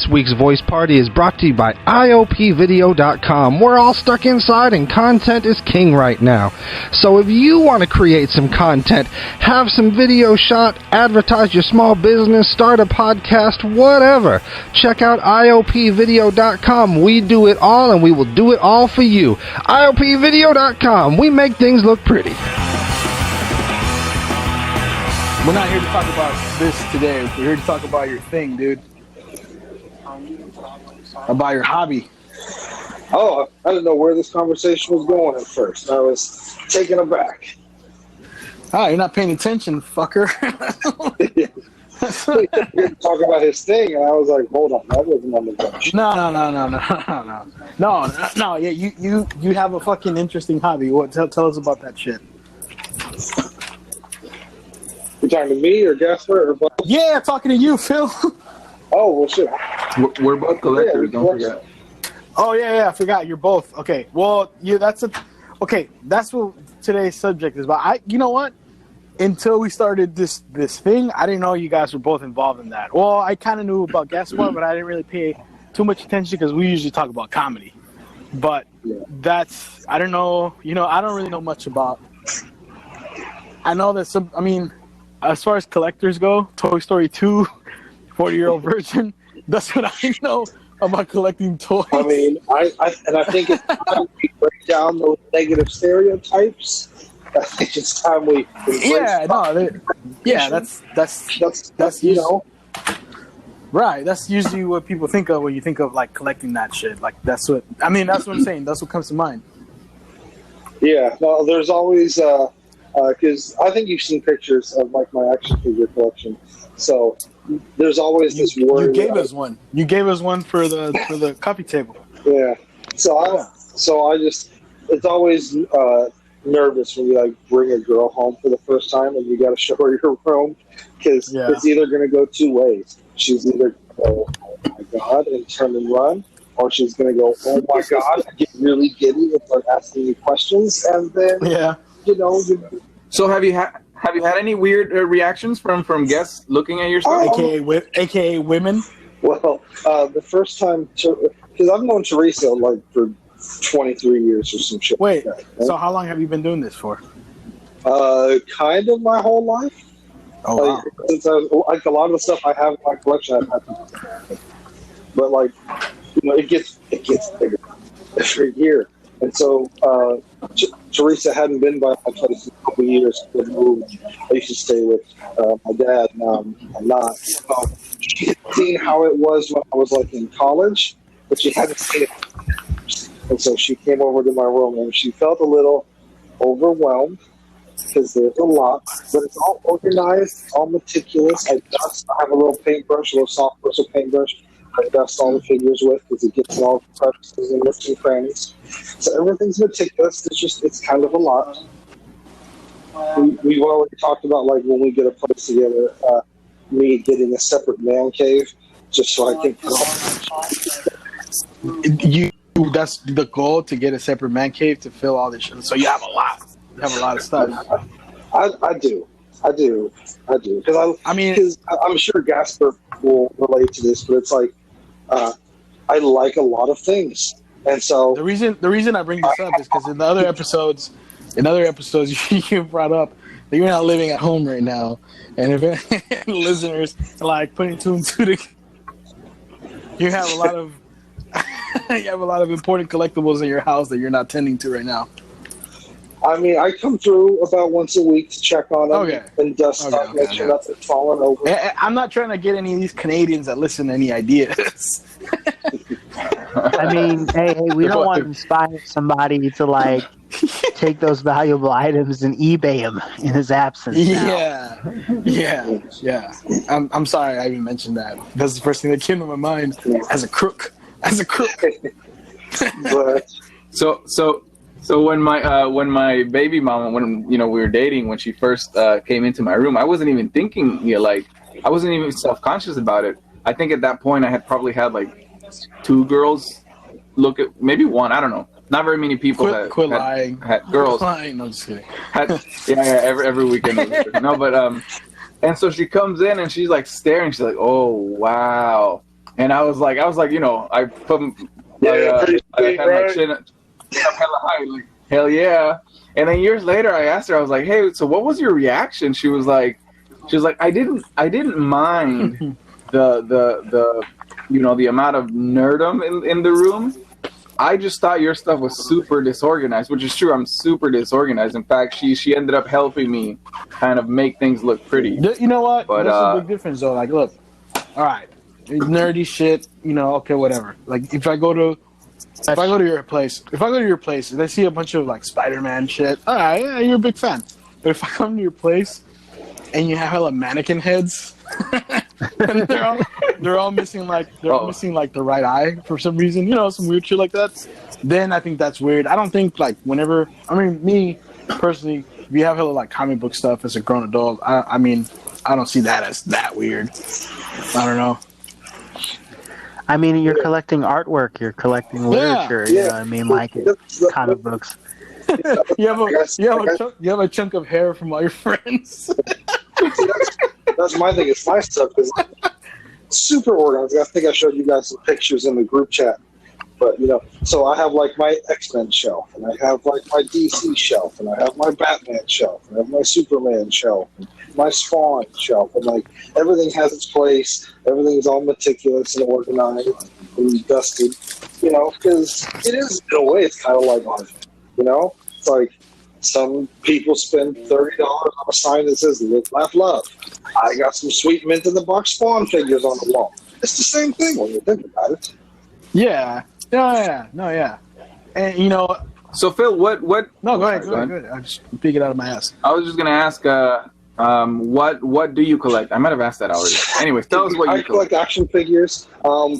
This week's Voice Party is brought to you by IOPvideo.com. We're all stuck inside and content is king right now. So if you want to create some content, have some video shot, advertise your small business, start a podcast, whatever, check out IOPvideo.com. We do it all and we will do it all for you. IOPvideo.com. We make things look pretty. We're not here to talk about this today. We're here to talk about your thing, dude. About your hobby. Oh, I didn't know where this conversation was going at first. I was taken aback. Ah, you're not paying attention, fucker. He was talking about his thing, and I was like, hold on, that wasn't on the bench. No. Yeah, you have a fucking interesting hobby. What? Tell us about that shit. You talking to me or Gasper or both? Yeah, talking to you, Phil. Oh, well, shit. We're both collectors, don't forget. Oh, yeah, I forgot. You're both. Okay, well, that's what today's subject is about. You know what? Until we started this thing, I didn't know you guys were both involved in that. Well, I kind of knew about Gaspar, but I didn't really pay too much attention because we usually talk about comedy. But I don't know, I don't really know much about. I know that as far as collectors go, Toy Story 2, 40-year-old version, that's what I know about collecting toys. I mean, I think it's time we break down those negative stereotypes. I think it's time we that's right. That's usually what people think of when you think of like collecting that shit. Like that's what I'm saying. That's what comes to mind. Yeah, no, there's always because I think you've seen pictures of like my action figure collection. So there's always this worry. You gave us one. You gave us one for the coffee table. Yeah. So I just it's always nervous when you like bring a girl home for the first time and you got to show her your room because it's either going to go two ways. She's either going to go, oh my god, and turn and run, or she's going to go, oh my god, and get really giddy and start asking you questions, and then So have you had any weird reactions from guests looking at your stuff? AKA women. Well, the first time because I've known Teresa like for 23 years or some shit. Wait, like that, right? So how long have you been doing this for? Kind of my whole life. Oh, wow. Since a lot of the stuff I have in my collection, I've had to, but like, it gets bigger every year. And so Teresa hadn't been by my place in a couple of years. I used to stay with my dad. Now I'm not. She had seen how it was when I was like in college, but she hadn't seen it. And so she came over to my room and she felt a little overwhelmed because there's a lot, but it's all organized, all meticulous. I have a little paintbrush, a little soft bristle paintbrush. I dust all the figures with because it gets all the crevices and nooks and crannies. So everything's meticulous. It's kind of a lot. We've already talked about like when we get a place together, me getting a separate man cave just so I can. That's the goal, to get a separate man cave to fill all this shit. So you have a lot. You have a lot of stuff. I do. Because I'm sure Gasper will relate to this, but it's like I like a lot of things, and so the reason I bring this up is because in other episodes you brought up that you're not living at home right now, and if listeners are like putting two and two together, you have a lot of. You have a lot of important collectibles in your house that you're not tending to right now. I mean, I come through about once a week to check on them and dust stuff, make sure nothing's falling over. I'm not trying to get any of these Canadians that listen to any ideas. I mean, hey, we don't want to inspire somebody to like take those valuable items and eBay them in his absence. Yeah. I'm sorry I even mentioned that. That's the first thing that came to my mind as a crook. But So when my baby mama, when we were dating, when she first came into my room, I wasn't even thinking I wasn't even self-conscious about it. I think at that point I had probably had like two girls look at, maybe one, I don't know. Not very many people had girls. Lying. No, I'm just kidding. Every weekend. No, but and so she comes in and she's like staring. She's like, "Oh wow, And I was like, you know, I put I had my chin up hella high, like, hell yeah. And then years later, I asked her, I was like, hey, so what was your reaction? She was like, I didn't mind the you know, the amount of nerdum in the room. I just thought your stuff was super disorganized, which is true. I'm super disorganized. In fact, she ended up helping me kind of make things look pretty. You know what? But, there's a big difference though. Like, look, all right, nerdy shit. You know, okay, whatever. Like, if I go to your place, and I see a bunch of like Spider-Man shit, all right, yeah, you're a big fan. But if I come to your place and you have hella mannequin heads, and they're all missing missing like the right eye for some reason, you know, some weird shit like that, then I think that's weird. I don't think like whenever, I mean, me personally, if you have hella like comic book stuff as a grown adult, I mean, I don't see that as that weird. I don't know. I mean, you're collecting artwork, you're collecting literature. Yeah. You know what I mean? Like comic books. You have a chunk of hair from all your friends. That's my thing. It's my stuff is super organized. I think I showed you guys some pictures in the group chat. But, you know, so I have like my X-Men shelf, and I have like my DC shelf, and I have my Batman shelf, and I have my Superman shelf, and my Spawn shelf, and like everything has its place. Everything's all meticulous and organized and dusted, you know, because it is, in a way, it's kind of like art, you know? It's like some people spend $30 on a sign that says "Live, Laugh, Love." I got some sweet mint in the box Spawn figures on the wall. It's the same thing when you think about it. Yeah. No, yeah. And you know. So Phil, what? No, go ahead. I just pick it out of my ass. I was just gonna ask, what do you collect? I might have asked that already. Anyway, tell us what you collect. I collect action figures. I'm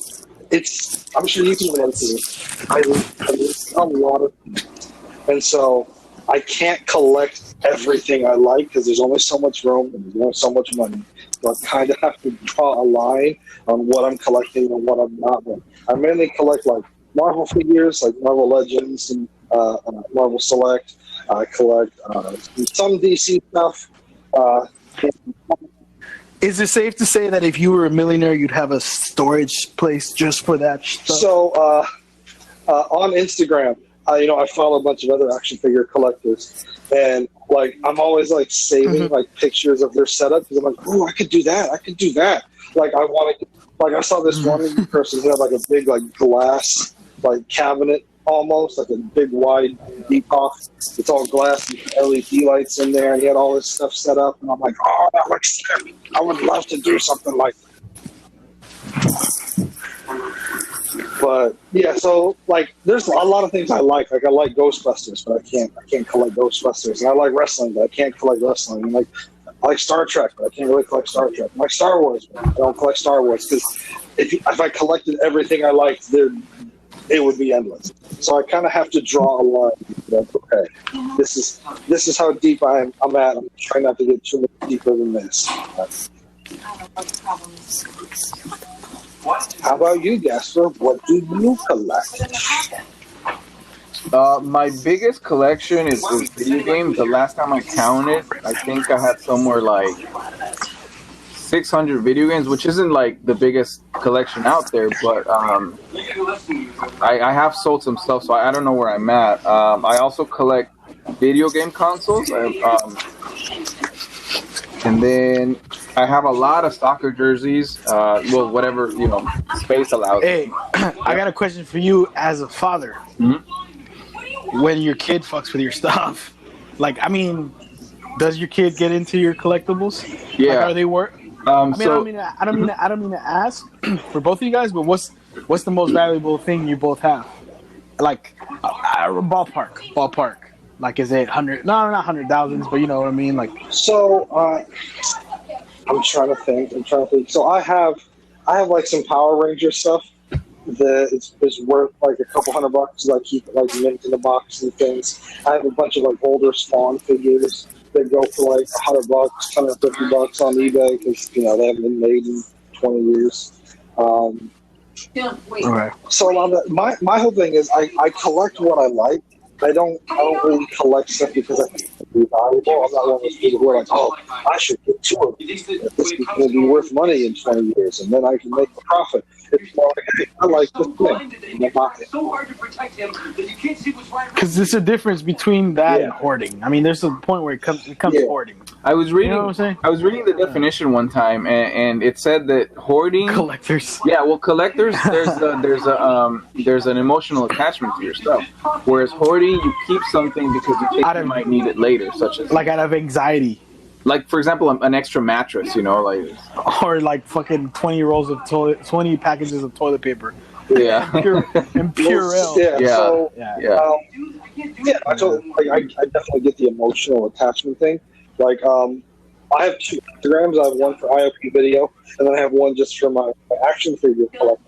sure you can relate to it. I a lot of, and so I can't collect everything I like because there's only so much room and there's only so much money. So I kind of have to draw a line on what I'm collecting and what I'm not. I mainly collect like Marvel figures, like Marvel Legends and Marvel Select. I collect some DC stuff. Is it safe to say that if you were a millionaire, you'd have a storage place just for that stuff? So on Instagram, I follow a bunch of other action figure collectors, and like I'm always like saving like pictures of their setup because I'm like, oh, I could do that. Like I want to. Like I saw this one person who had like a big like glass like cabinet almost like a big wide epoch. It's all glass with LED lights in there, and he had all this stuff set up. And I'm like, oh, that looks sick. I would love to do something like that. But yeah, so like there's a lot of things I like. Like I like Ghostbusters, but I can't collect Ghostbusters. And I like wrestling, but I can't collect wrestling. And like I like Star Trek, but I can't really collect Star Trek. I like Star Wars, but I don't collect Star Wars because if I collected everything I liked, it would be endless. So I kind of have to draw a line. Like, okay, this is how deep I'm at. I'm trying not to get too much deeper than this. How about you, Gasper? What do you collect? My biggest collection is video games. The last time I counted, I think I had somewhere like 600 video games, which isn't like the biggest collection out there, but I have sold some stuff, so I don't know where I'm at. I also collect video game consoles, and then I have a lot of soccer jerseys. Well, whatever space allows. Hey, I got a question for you as a father. Mm-hmm. When your kid fucks with your stuff, like, I mean, does your kid get into your collectibles? Yeah. Like, are they work? I don't mean to ask for both of you guys, but what's the most valuable thing you both have? Like, ballpark. Like, is it 100? No, not 100,000s, but you know what I mean. Like, so I'm trying to think. So I have like some Power Ranger stuff that is worth like a couple $100. I keep it like mint in the box and things. I have a bunch of like older Spawn figures that go for like $100, $150 on eBay because they haven't been made in 20 years. okay. So a lot of that, my whole thing is I collect what I like. I don't really collect stuff because I think be valuable. I'm not one of those people who are like, oh, I should get 2 of these. This is going to be worth money in 20 years, and then I can make a profit. It's more like, hey, I like this thing. Because there's a difference between that and hoarding. I mean, there's a point where it comes hoarding. I was reading. You know what I'm saying? I was reading the definition one time, and it said that hoarding Collectors. Yeah, well, collectors, there's an emotional attachment to your stuff. Whereas hoarding, you keep something because you think you might need it later, such as like out of anxiety. Like, for example, an extra mattress, you know, like or like fucking 20 packages of toilet paper. Yeah, pure Purell. I definitely get the emotional attachment thing. Like, I have 2 Instagrams. I have one for IOP video, and then I have one just for my action figure collection.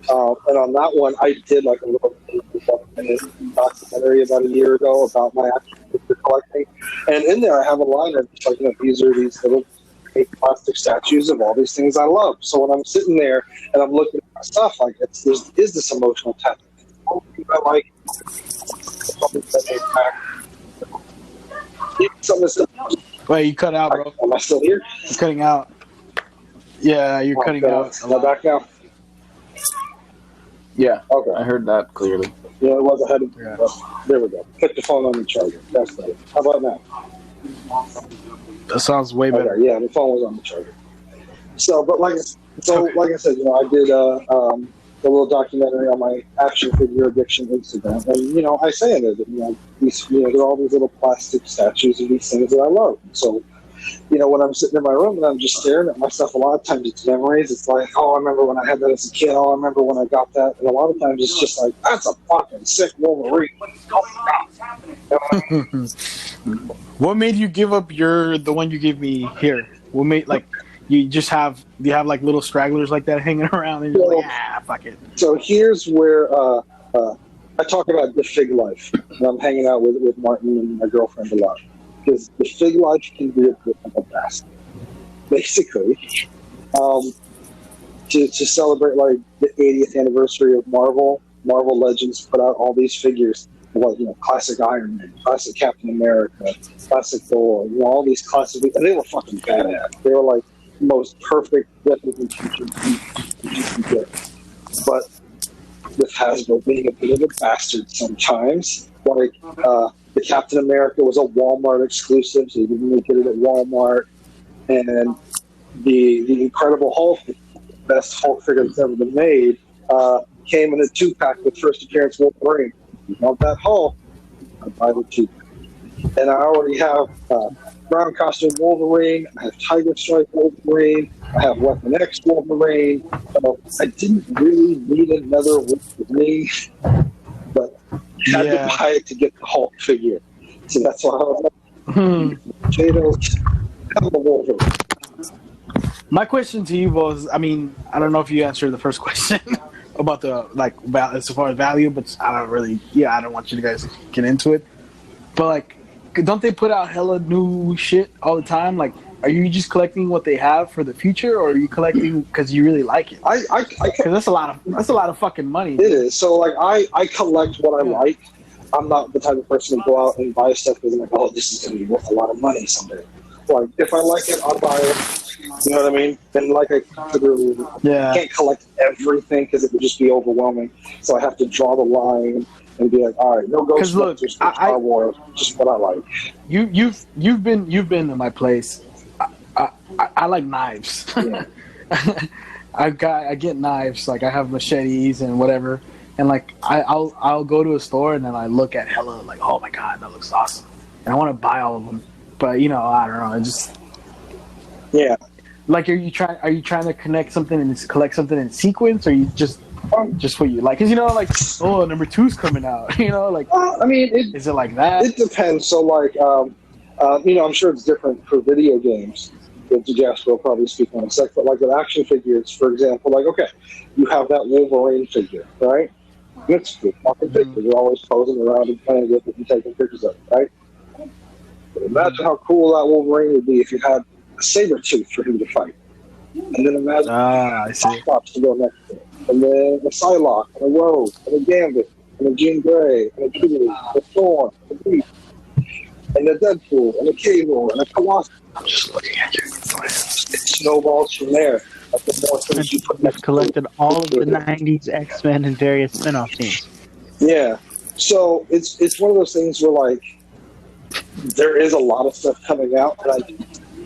And on that one, I did like a little documentary about a year ago about my action figure collecting. And in there, I have a line of like, these are these little plastic statues of all these things I love. So when I'm sitting there and I'm looking at my stuff, like is this emotional attachment? I like something that's Wait, you cut out, bro. Am I still here? You're cutting out. Yeah, you're cutting out. Am I back now? Yeah. Okay. I heard that clearly. Yeah, it was ahead of me. There we go. Put the phone on the charger. That's better. How about now? That sounds way better. Okay, yeah, the phone was on the charger. So, but like I said, I did a little documentary on my action figure addiction Instagram, and I say in it that these, there are all these little plastic statues of these things that I love. So, when I'm sitting in my room and I'm just staring at myself, a lot of times it's memories. It's like, oh, I remember when I had that as a kid. Oh, I remember when I got that. And a lot of times it's just like, that's a fucking sick Wolverine. What made you give up the one you gave me here? What made, like, you have like little stragglers like that hanging around and you're like, fuck it. So here's where I talk about the fig life. And I'm hanging out with Martin and my girlfriend a lot. Because the fig life can be a bit of a bastard. Basically, to celebrate like the 80th anniversary of Marvel Legends put out all these figures of like, classic Iron Man, classic Captain America, classic Thor, all these classic, and they were fucking badass. They were like the most perfect representation you can get. But with Hasbro being a bit of a bastard sometimes, like the Captain America was a Walmart exclusive, so you didn't really get it at Walmart. And the Incredible Hulk, the best Hulk figure that's ever been made, came in a 2-pack with first appearance Wolverine. You want that Hulk? I buy the 2-pack. And I already have brown costume Wolverine, I have Tiger Strike Wolverine, I have Weapon X Wolverine. So I didn't really need another Wolverine, but I had to buy it to get the Hulk figure. So that's why I was like, potatoes, have a Wolverine. My question to you was, I mean, I don't know if you answered the first question about the, like, as far as value, but I don't want you guys to get into it. But, like, don't they put out hella new shit all the time? Like, are you just collecting what they have for the future, or are you collecting because you really like it? Because that's a lot of fucking money. It is. So, like, I collect what I like. I'm not the type of person to go out and buy stuff because I'm like, oh, this is going to be worth a lot of money someday. Like, if I like it, I'll buy it. You know what I mean? And like I can't collect everything because it would just be overwhelming. So I have to draw the line and be like, all right, no Ghostbusters, Star Wars, just what I like. You've been in my place. I like knives. Yeah. I get knives. Like, I have machetes and whatever. And like I'll go to a store and then I look at hella, like, oh my god, that looks awesome, and I want to buy all of them. But I don't know. I just like, are you trying to connect something and collect something in sequence, or you just what you like? Because like, oh, number 2's coming out. Like, I mean, is it like that? It depends. So like, I'm sure it's different for video games. Jasper will probably speak on in a sec, but like with action figures, for example, like, okay, you have that Wolverine figure, right? It's good fucking figure. You're always posing around and playing with it and taking pictures of it, right? But imagine how cool that Wolverine would be if you had a Sabretooth for him to fight. And then imagine Cyclops to go next to him. And then a Psylocke, and a Rogue, and a Gambit, and a Jean Grey, and a Jubilee, and a Thorn, and a Beast. and a Deadpool, and a Cable, and a Colossus. I'm just looking at you. It snowballs from there. Like the more things you put We've collected all of the 90s X-Men and various spin-off teams. Yeah. So it's one of those things where, like, there is a lot of stuff coming out, and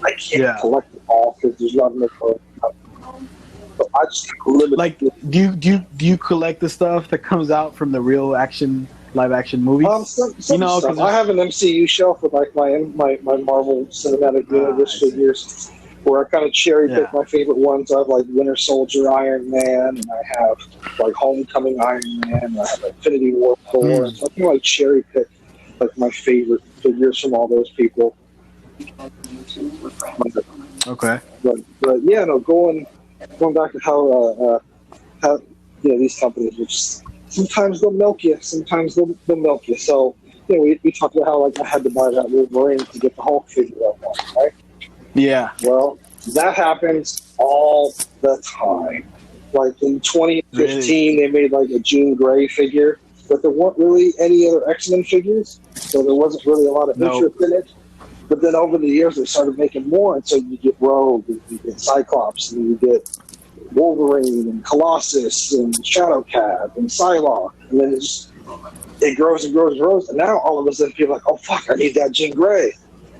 I can't collect it all because there's not enough. So I just limit. Like, do you collect the stuff that comes out from the real live action movies? Some stuff. I have an MCU shelf with like my Marvel Cinematic Universe figures, where I kind of cherry pick my favorite ones. I have like Winter Soldier, Iron Man, and I have like Homecoming Iron Man, and I have Infinity War Thor. So I can like cherry pick like my favorite figures from all those people. Okay. But yeah, no, going back to how these companies will just sometimes they'll milk you, sometimes they'll milk you. So we talked about how like I had to buy that Wolverine to get the Hulk figure I want, right? Yeah. Well, that happens all the time. Like in 2015, they made like a Jean Grey figure, but there weren't really any other X-Men figures, so there wasn't really a lot of interest in it. But then over the years, they started making more, and so you get Rogue, and you get Cyclops, and you get Wolverine, and Colossus, and Shadowcat, and Psylocke, and then it grows and grows and grows, and now all of a sudden people are like, oh fuck, I need that Jean Grey.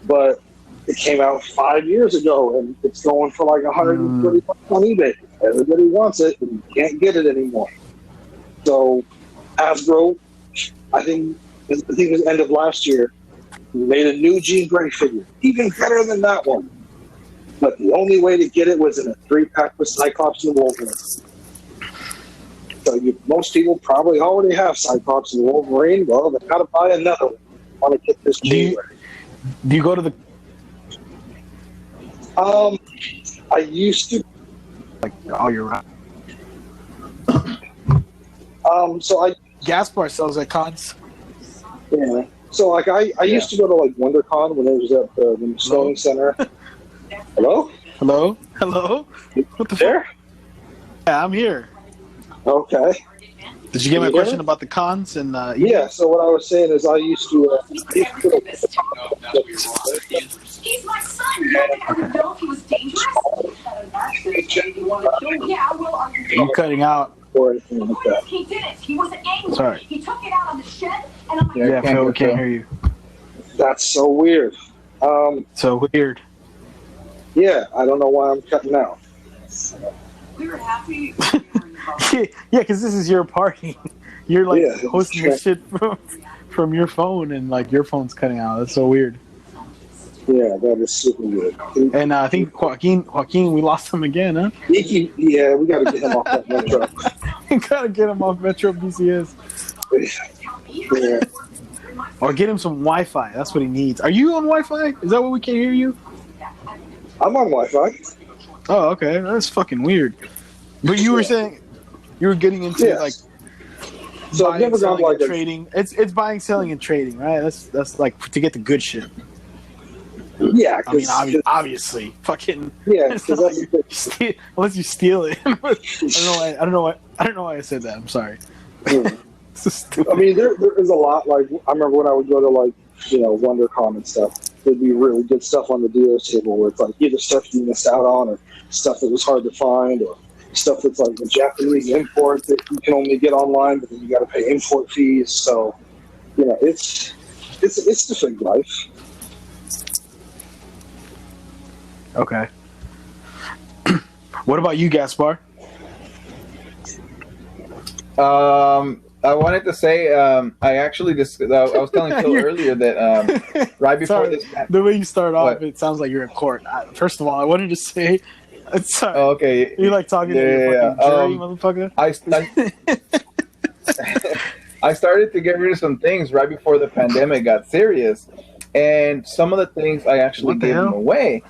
But it came out 5 years ago, and it's going for like $130 on eBay. Everybody wants it, and you can't get it anymore. So Hasbro, I think it was end of last year, made a new Jean Grey figure, even better than that one. But the only way to get it was in a 3-pack with Cyclops and Wolverine. So most people probably already have Cyclops and Wolverine. Well, they got to buy another one. Want to get this Jean Grey? Do you go to the? I used to. Like, oh, you're right. So Gaspar sells at cons. Yeah. So like I used to go to like WonderCon when it was at the Snowing Center. Hello? Hello? What the There? fuck? Yeah, I'm here. Okay. Did you get my question about the cons? And yeah. So what I was saying is I used to. He's my son. You don't think I would know if he was dangerous? Yeah, well, you cutting out. Or anything like that. He did it. He wasn't angry. Sorry. He took it out on the shed, and I'm like, Yeah, Phil, we can't hear you. That's so weird. So weird. Yeah, I don't know why I'm cutting out. we were happy. Yeah, because this is your party. You're like hosting this shit from your phone, and like your phone's cutting out. That's so weird. Yeah, that is super weird. And I think Joaquin, we lost him again, huh? Yeah, we got to get him off that Metro. We gotta get him off Metro BCS. Yeah. Or get him some Wi-Fi. That's what he needs. Are you on Wi-Fi? Is that why we can't hear you? I'm on Wi-Fi. Oh, okay. That's fucking weird. But you were saying you were getting into like so I've never gone like trading. It's buying, selling, and trading, right? That's like to get the good shit. Yeah, I mean, obviously, fucking. Yeah, unless you steal it. I don't know why I said that. I'm sorry. Yeah. So stupid. I mean, there is a lot. Like I remember when I would go to like WonderCon and stuff. There'd be really good stuff on the dealer's table where it's like either stuff you missed out on, or stuff that was hard to find, or stuff that's like the Japanese import that you can only get online, but then you got to pay import fees. So, it's the fig life. Okay. What about you, Gaspar? I wanted to say, I actually just, I was telling Phil earlier that right before this. The way you start off, it sounds like you're in court. First of all, I wanted to say, sorry. Oh, okay. You like talking to your fucking jury, motherfucker? I started to get rid of some things right before the pandemic got serious, and some of the things I actually gave them away.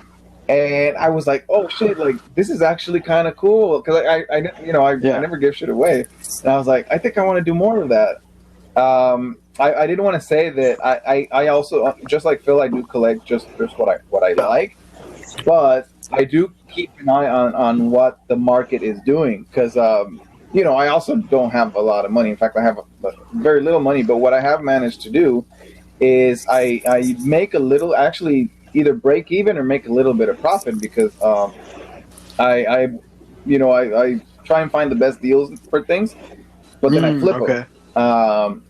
And I was like, "Oh shit! Like this is actually kind of cool." Because I never give shit away, and I was like, "I think I want to do more of that." I didn't want to say that I also, just like Phil, I do collect just what I like, but I do keep an eye on what the market is doing because I also don't have a lot of money. In fact, I have very little money. But what I have managed to do is I make a little, actually either break even or make a little bit of profit because I try and find the best deals for things, but then I flip okay. them.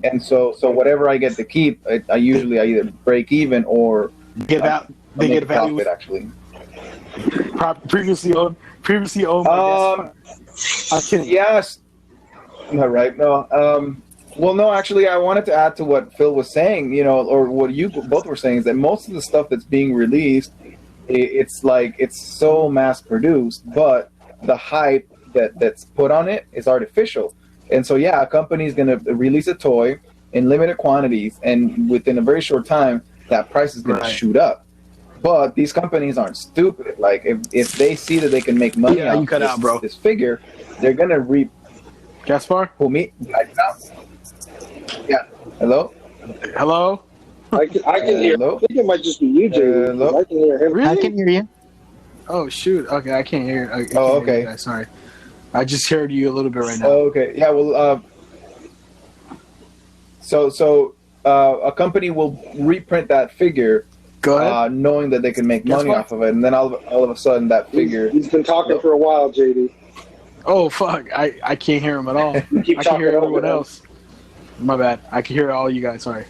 And so whatever I get to keep, I usually either break even or Get that. They make get value. profit actually. Previously owned. I can't. Yes. No, right. No. Well, no, actually, I wanted to add to what Phil was saying, or what you both were saying, is that most of the stuff that's being released, it's so mass produced, but the hype that's put on it is artificial. And so, yeah, a company is going to release a toy in limited quantities, and within a very short time, that price is going to shoot up. But these companies aren't stupid. Like, if they see that they can make money off this figure, they're going to reap. Gaspar? Who, me? Yeah. Hello? Hello? I can hear. Hello? I think it might just be you, Jay. I can hear him. Really? I can hear you. Oh, shoot. Okay, I can't hear. I can't okay. Hear you guys. Sorry. I just heard you a little bit right now. Oh, okay. Yeah, well, so a company will reprint that figure, Go ahead. knowing that they can make money off of it, and then all of a sudden that figure. He's been talking for a while, JD. Oh, fuck. I can't hear him at all. You keep I can hear talking everyone over him. else. My bad. I can hear all you guys. Sorry.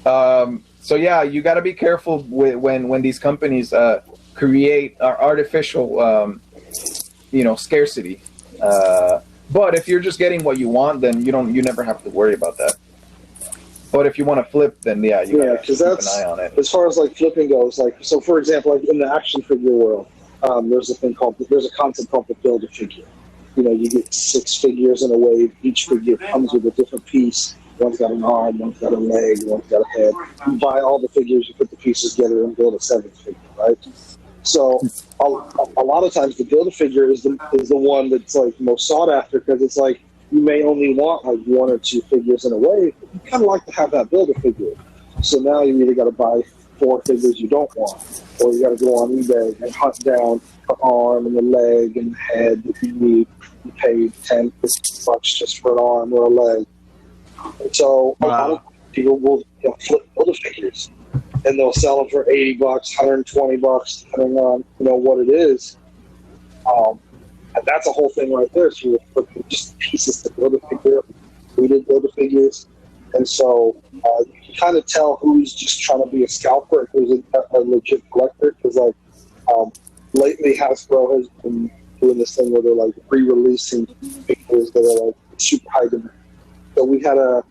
So yeah, you got to be careful when these companies create artificial, scarcity. But if you're just getting what you want, then you never have to worry about that. But if you want to flip, then you gotta keep an eye on it. As far as like flipping goes, like so for example, like in the action figure world, there's a concept called the Build-A-Figure. You get 6 figures in a wave. Each figure comes with a different piece. One's got an arm, one's got a leg, one's got a head. You buy all the figures, you put the pieces together, and build a 7th figure, right? So a lot of times the Build-A-Figure is the one that's like most sought after because it's like you may only want like 1 or 2 figures in a wave, but you kind of like to have that Build-A-Figure. So now you either got to buy 4 figures you don't want, or you got to go on eBay and hunt down the arm and the leg and the head that you need. You pay $10, $15 just for an arm or a leg. And so a lot of people will flip Build-A-Figures, and they'll sell them for $80, $120, depending on what it is. And that's a whole thing right there. So you're flipping just pieces to Build-A-Figure, treated Build-A-Figures, and so you can kind of tell who's just trying to be a scalper, who's a legit collector. Because lately Hasbro has been doing this thing where they're like re-releasing figures that are like super high demand. So we had a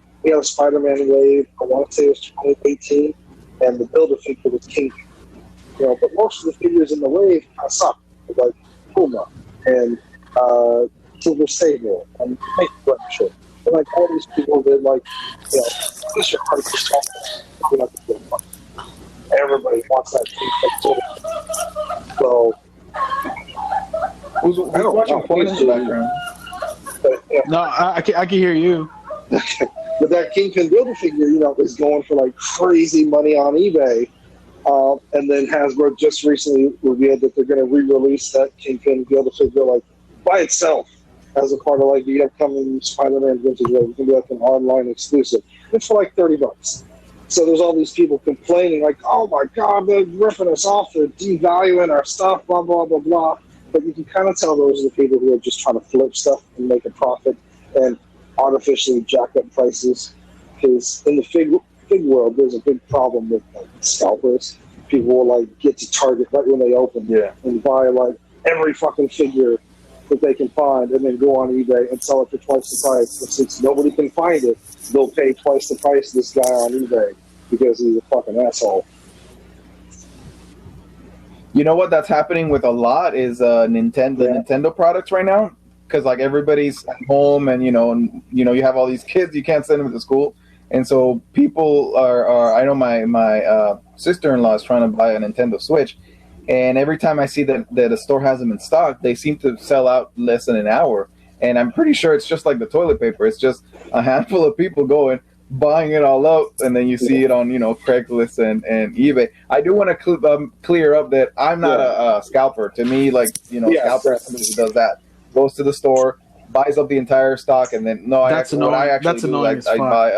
Spider-Man wave. I want to say it was 2018, and the Build-A-Figure was King. But most of the figures in the wave kind of suck, like Puma and Silver Sable and Shit. And like all these people that push your heart for something. Everybody wants that King. So. Who's watching porn in the background? But, No, I can hear you. But that Kingpin Build-A-Figure, is going for like crazy money on eBay. And then Hasbro just recently revealed that they're going to re-release that Kingpin Build-A-Figure like by itself as a part of like the upcoming Spider-Man Vintage Wave. It's going to be like an online exclusive. It's for like $30. So there's all these people complaining like, oh my God, they're ripping us off. They're devaluing our stuff, blah, blah, blah, blah. But you can kind of tell those are the people who are just trying to flip stuff and make a profit and artificially jack up prices. Because in the fig world, there's a big problem with like scalpers. People will like get to Target right when they open and buy like every fucking figure that they can find and then go on eBay and sell it for twice the price. And since nobody can find it, they'll pay twice the price of this guy on eBay because he's a fucking asshole. You know what that's happening with a lot is Nintendo products right now, because like everybody's at home and you have all these kids, you can't send them to school, and so people are I know my sister-in-law is trying to buy a Nintendo Switch, and every time I see that a store has them in stock, they seem to sell out less than an hour, and I'm pretty sure it's just like the toilet paper. It's just a handful of people going, buying it all out, and then you see it on Craigslist and eBay. I do want to clear up that I'm not a scalper. To me, scalper is somebody who does that, goes to the store, buys up the entire stock, and then no, That's what I annoying. actually That's do annoying is as I fuck. buy.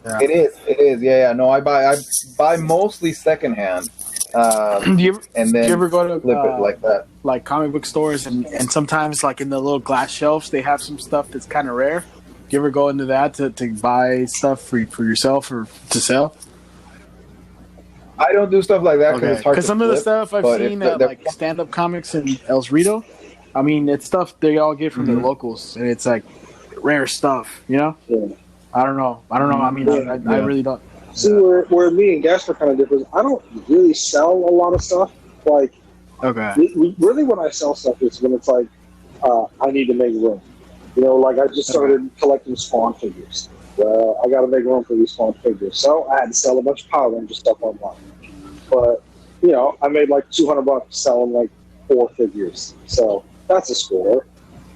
Yeah. It is. Yeah. No, I buy mostly secondhand, Do you and then ever go to flip it like that. like comic book stores and sometimes like in the little glass shelves they have some stuff that's kind of rare? Do you ever go into that to buy stuff for yourself or to sell? I don't do stuff like that because Okay, it's hard to because some of the flip, stuff I've but seen if at they're- like stand-up comics in El Cerrito, I mean, it's stuff they all get from their locals, and it's like rare stuff, you know. Yeah. I don't know. I mean, I really don't. See, where me and Gasper kind of differ is I don't really sell a lot of stuff. Like, Okay. really when I sell stuff is when it's like, I need to make room. You know, like I just started collecting Spawn figures. Well, I got to make room for these Spawn figures. So I had to sell a bunch of Power Ranger stuff online. But, you know, I made like $200 selling like 4 figures. So that's a score.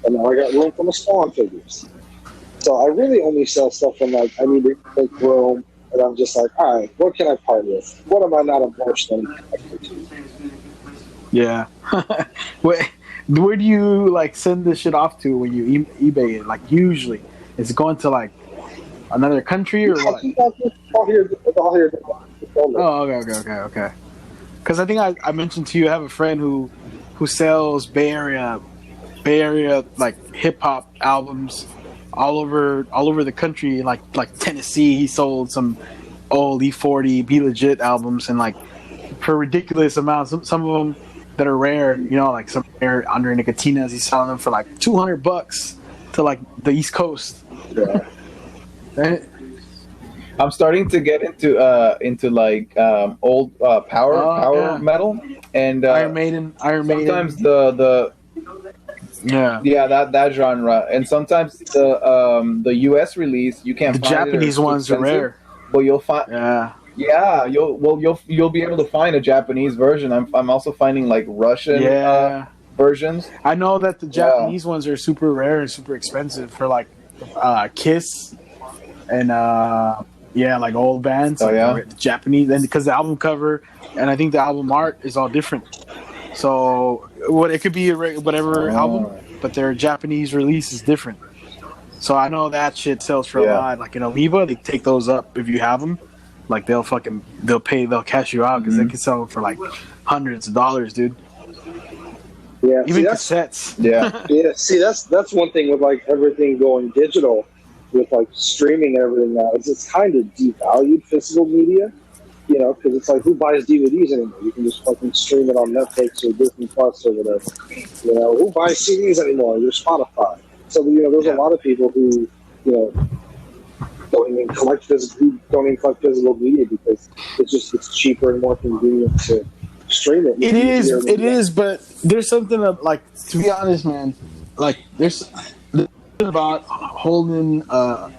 And now I got room for my Spawn figures. So I really only sell stuff when like I need to make room. And I'm just like, all right, what can I part with? What am I not emotionally connected to? Yeah. Where do you like send this shit off to when you eBay it? Like usually, is it going to like another country or what? All here. Oh, okay. Because I think I mentioned to you, I have a friend who sells Bay Area like hip hop albums all over the country. Like Tennessee, he sold some old E40 Be Legit albums and like for ridiculous amounts. Some of them that are rare, you know, like some rare Andre Nicotina's, he's selling them for like $200 to like the East Coast. Yeah. I'm starting to get into like old power metal and Iron Maiden. Sometimes the that genre, and sometimes the U.S. release you can't The find Japanese ones are rare, but you'll find you'll be able to find a Japanese version. I'm also finding like Russian versions. I know that the Japanese ones are super rare and super expensive for like Kiss and like old bands. The Japanese, and because the album cover and I think the album art is all different. So it could be whatever album, but their Japanese release is different. So I know that shit sells for a lot. Like in Amoeba, they take those up if you have them. Like they'll cash you out because they can sell them for like hundreds of dollars, dude. Yeah, even cassettes. Yeah, yeah. See, that's one thing with like everything going digital, with like streaming and everything now. It's kind of devalued physical media, you know, because it's like who buys DVDs anymore? You can just fucking stream it on Netflix or Disney Plus or whatever. You know, who buys CDs anymore? There's Spotify. So you know, there's a lot of people who don't even collect physical media because it's cheaper and more convenient to stream it. It is, but there's something like, to be honest, man, like there's something about holding an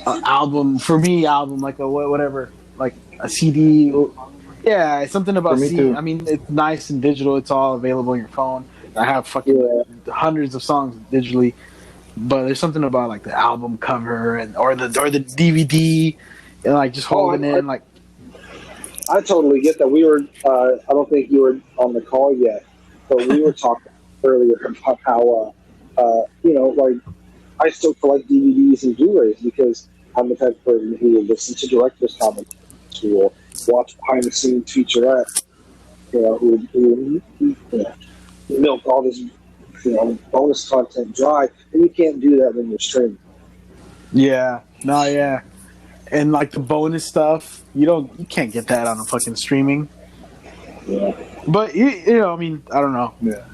album, for me, like a whatever, like a CD. Yeah, it's something about CD. I mean, it's nice and digital. It's all available on your phone. I have fucking hundreds of songs digitally. But there's something about like the album cover or the DVD and like just holding it in like. I totally get that. We were I don't think you were on the call yet, but we were talking earlier about how like I still collect DVDs and Blu-rays because I'm the type of person who will listen to director's comments, who will watch behind the scenes featurette, who milk all this bonus content dry, and you can't do that when you're streaming. And like the bonus stuff, you can't get that on a fucking streaming. Yeah. But I mean, I don't know. Yeah.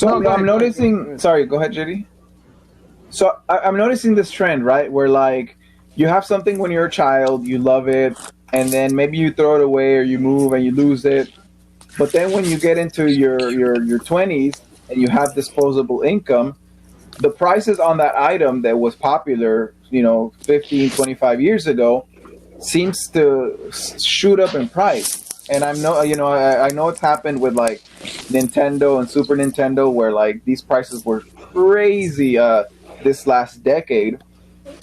I'm noticing. Sorry, go ahead, JD. So I'm noticing this trend, right, where like you have something when you're a child, you love it, and then maybe you throw it away or you move and you lose it. But then when you get into your 20s and you have disposable income, the prices on that item that was popular, 15, 25 years ago, seems to shoot up in price. And I know it's happened with like Nintendo and Super Nintendo, where like these prices were crazy this last decade.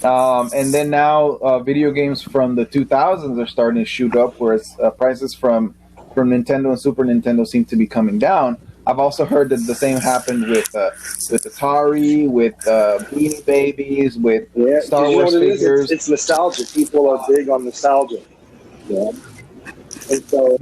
And then now video games from the 2000s are starting to shoot up, whereas prices from Nintendo and Super Nintendo seem to be coming down. I've also heard that the same happened with Atari, with Beanie Babies, with Star Wars figures. It's nostalgia. People are big on nostalgia. Yeah. And so,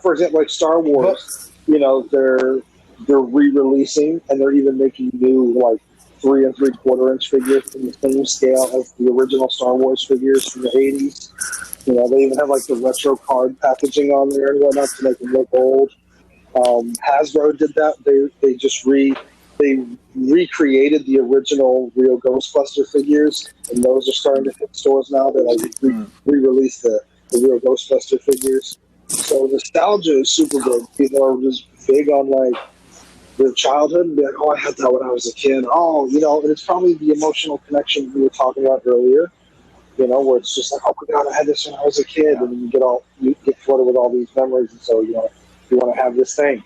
for example, like Star Wars, they're re-releasing and they're even making new 3 3/4 inch figures in the same scale as the original Star Wars figures from the 80s. They even have the retro card packaging on there and whatnot to make them look old. Hasbro did that. They recreated the original real Ghostbuster figures, and those are starting to hit stores now. They re-released the real Ghostbuster figures. So nostalgia is super big. People are just big on their childhood and be like, "Oh, I had that when I was a kid." Oh, and it's probably the emotional connection we were talking about earlier. Where it's just like, "Oh my God, I had this when I was a kid," and then you get flooded with all these memories, and so you want to have this thing.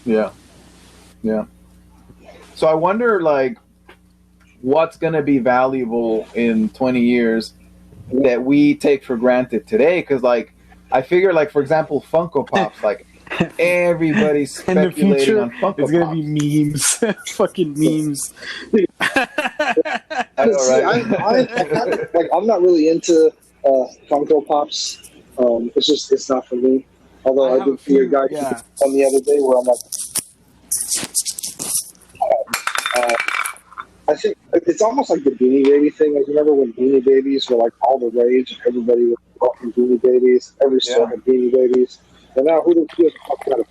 Yeah. So I wonder, what's going to be valuable in 20 years that we take for granted today? Because, I figure, for example, Funko Pops, everybody's speculating in the future, on Funko it's going to be memes. Fucking memes. I know, right? I'm not really into Funko Pops. It's not for me. Although I did see a guy on the other day where I'm like, I think it's almost like the Beanie Baby thing. Like, remember when Beanie Babies were all the rage and everybody was walking Beanie Babies? Every store had Beanie Babies. And now who the fuck got it?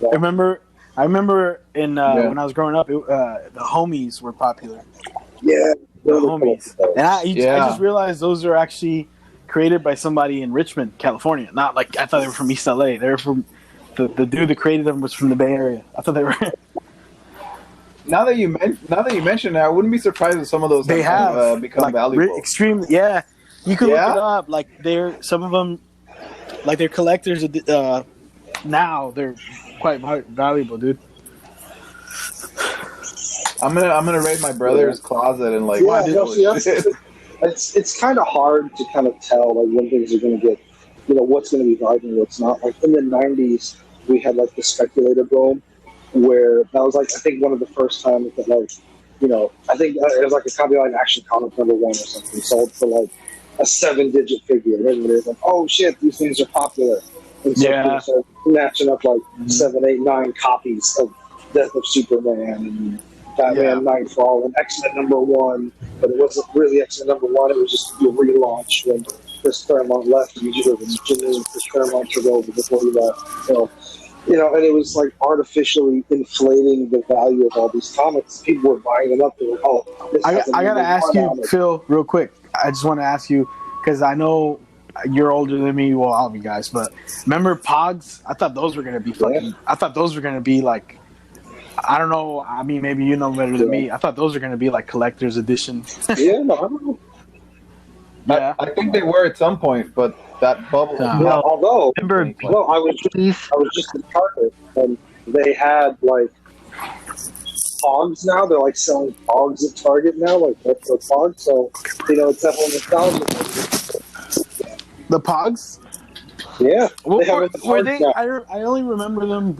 I remember when I was growing up, the homies were popular. Yeah. The homies. And I just realized those are actually created by somebody in Richmond, California. Not I thought they were from East LA. They were from the dude that created them was from the Bay Area. I thought they were. Now that you mention it, I wouldn't be surprised if some of those have become valuable. Extremely, yeah. You can look it up. Some of them, they're collectors. Now they're quite valuable, dude. I'm gonna raid my brother's closet and it's kind of hard to kind of tell when things are going to get, what's going to be valuable and what's not. In the 90s, we had the speculator boom, where that was I think one of the first times that I think it was a copyright Action Comic #1 or something sold for a 7-digit figure, and everybody was like, "Oh shit, these things are popular." And so people started matching up 7, 8, 9 copies of Death of Superman and Batman Nightfall and X-Men #1, but it wasn't really X-Men #1. It was just a relaunch when Chris Claremont left, and Janine Chris Claremont took over before he left. And it was artificially inflating the value of all these comics. People were buying them up. They were, I gotta ask you, Phil, real quick. I just want to ask you because I know you're older than me. Well, all of you guys, but remember Pogs? I thought those were gonna be fucking. I thought those were gonna be I don't know. I mean, maybe you know better than me. I thought those were gonna be collector's edition. Yeah, no, I don't know. Yeah, I think they were at some point, but that bubble. Yeah, although I was just in Target and they had Pogs now. They're selling Pogs at Target now, retro Pogs. So it's definitely nostalgia. the Pogs. Yeah, were they? I only remember them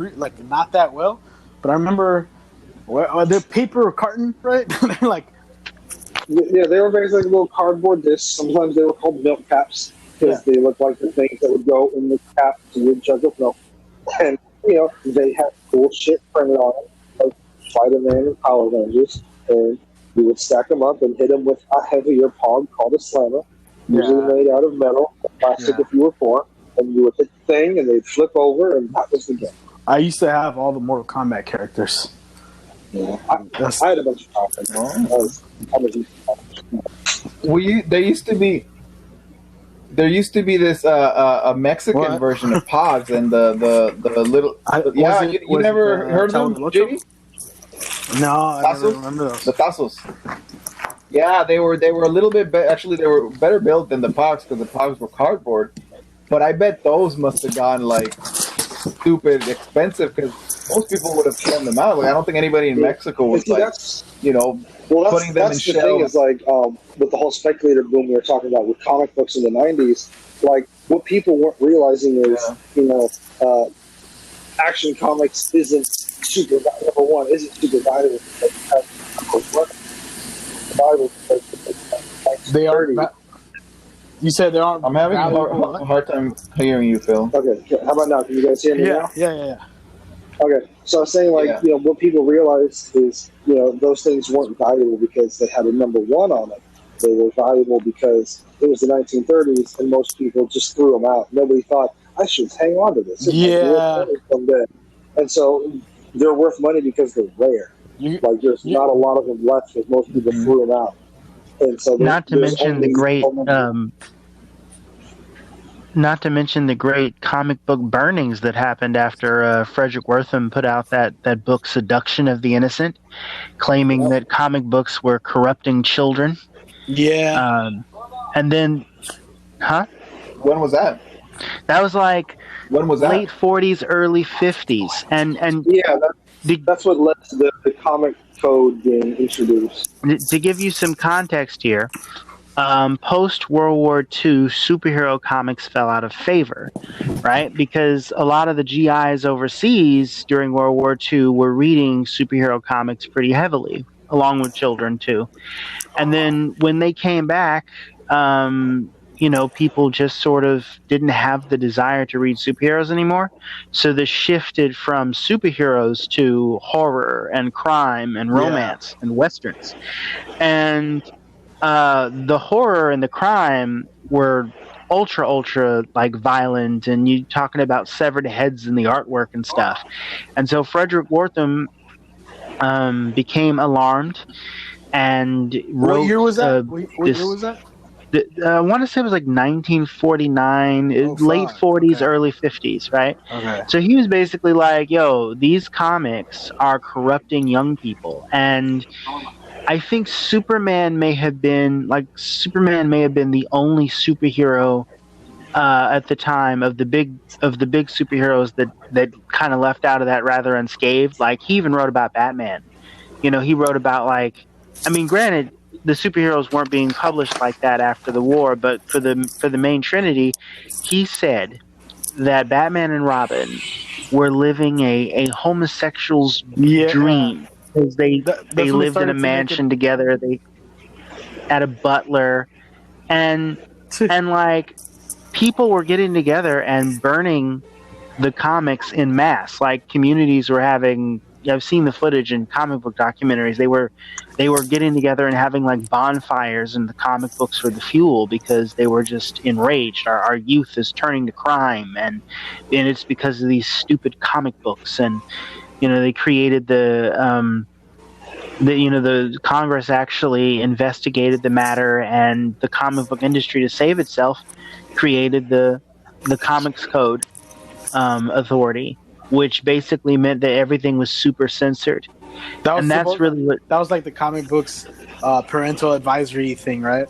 not that well, but I remember they're paper carton, right? They're yeah, they were basically little cardboard discs. Sometimes they were called milk caps because they looked like the things that would go in the cap to your jug of milk. And they had cool shit printed on them, like Spider-Man and Power Rangers, and you would stack them up and hit them with a heavier Pog called a slammer, usually made out of metal, plastic if you were poor, and you would hit the thing and they'd flip over, and that was the game. I used to have all the Mortal Kombat characters. Yeah, I had a bunch of comics. There used to be this a Mexican version of Pogs, and the little you never heard of them, JD? No, I don't remember those. The Tazos. Yeah, they were a little bit actually they were better built than the Pogs because the Pogs were cardboard, but I bet those must have gone stupid expensive because most people would have thrown them out. I don't think anybody in Mexico was Well, putting them in that's the thing shelves. is like with the whole speculator boom we were talking about with comic books in the '90s. Like what people weren't realizing is, Action Comics isn't super. Number one, isn't super valuable because it has valuable because They are. You said there aren't. I'm having a valuable- hard time hearing you, Phil. Okay, how about now? Can you guys hear me now? Yeah. Okay, so I was saying, like, what people realize is, those things weren't valuable because they had a number one on it. They were valuable because it was the 1930s and most people just threw them out. Nobody thought, I should hang on to this. It might be worth money someday. And so they're worth money because they're rare. There's not a lot of them left because most people threw them out. And so not to mention the great comic book burnings that happened after Frederick Wertham put out that book Seduction of the Innocent, claiming that comic books were corrupting children. Yeah. And then, When was that? That was like when was that? late 40s, early 50s. And yeah, that's what led to the comic code being introduced. To give you some context here, post World War II, superhero comics fell out of favor, right? Because a lot of the GIs overseas during World War II were reading superhero comics pretty heavily, along with children too. And then when they came back, people just sort of didn't have the desire to read superheroes anymore. So they shifted from superheroes to horror and crime and romance and westerns. And the horror and the crime were ultra like violent, and you talking about severed heads in the artwork and stuff. And so Frederick Wertham became alarmed and wrote. What year was that? What year was that? I want to say it was like 1949, late 40s, early 50s, right? Okay. So he was basically like, yo, these comics are corrupting young people. And I think Superman may have been the only superhero at the time of the big superheroes that kind of left out of that rather unscathed. Like, he even wrote about Batman. He wrote about, granted, the superheroes weren't being published like that after the war, but for the main trinity, he said that Batman and Robin were living a homosexual's dream, because they lived in a mansion together. They had a butler, and people were getting together and burning the comics in mass. Like, communities were having. I've seen the footage in comic book documentaries. They were getting together and having bonfires, and the comic books were the fuel because they were just enraged. Our youth is turning to crime, and it's because of these stupid comic books. And they created the Congress actually investigated the matter, and the comic book industry, to save itself, created the Comics Code Authority, which basically meant that everything was super censored. That's really what... That was like the comic books parental advisory thing, right?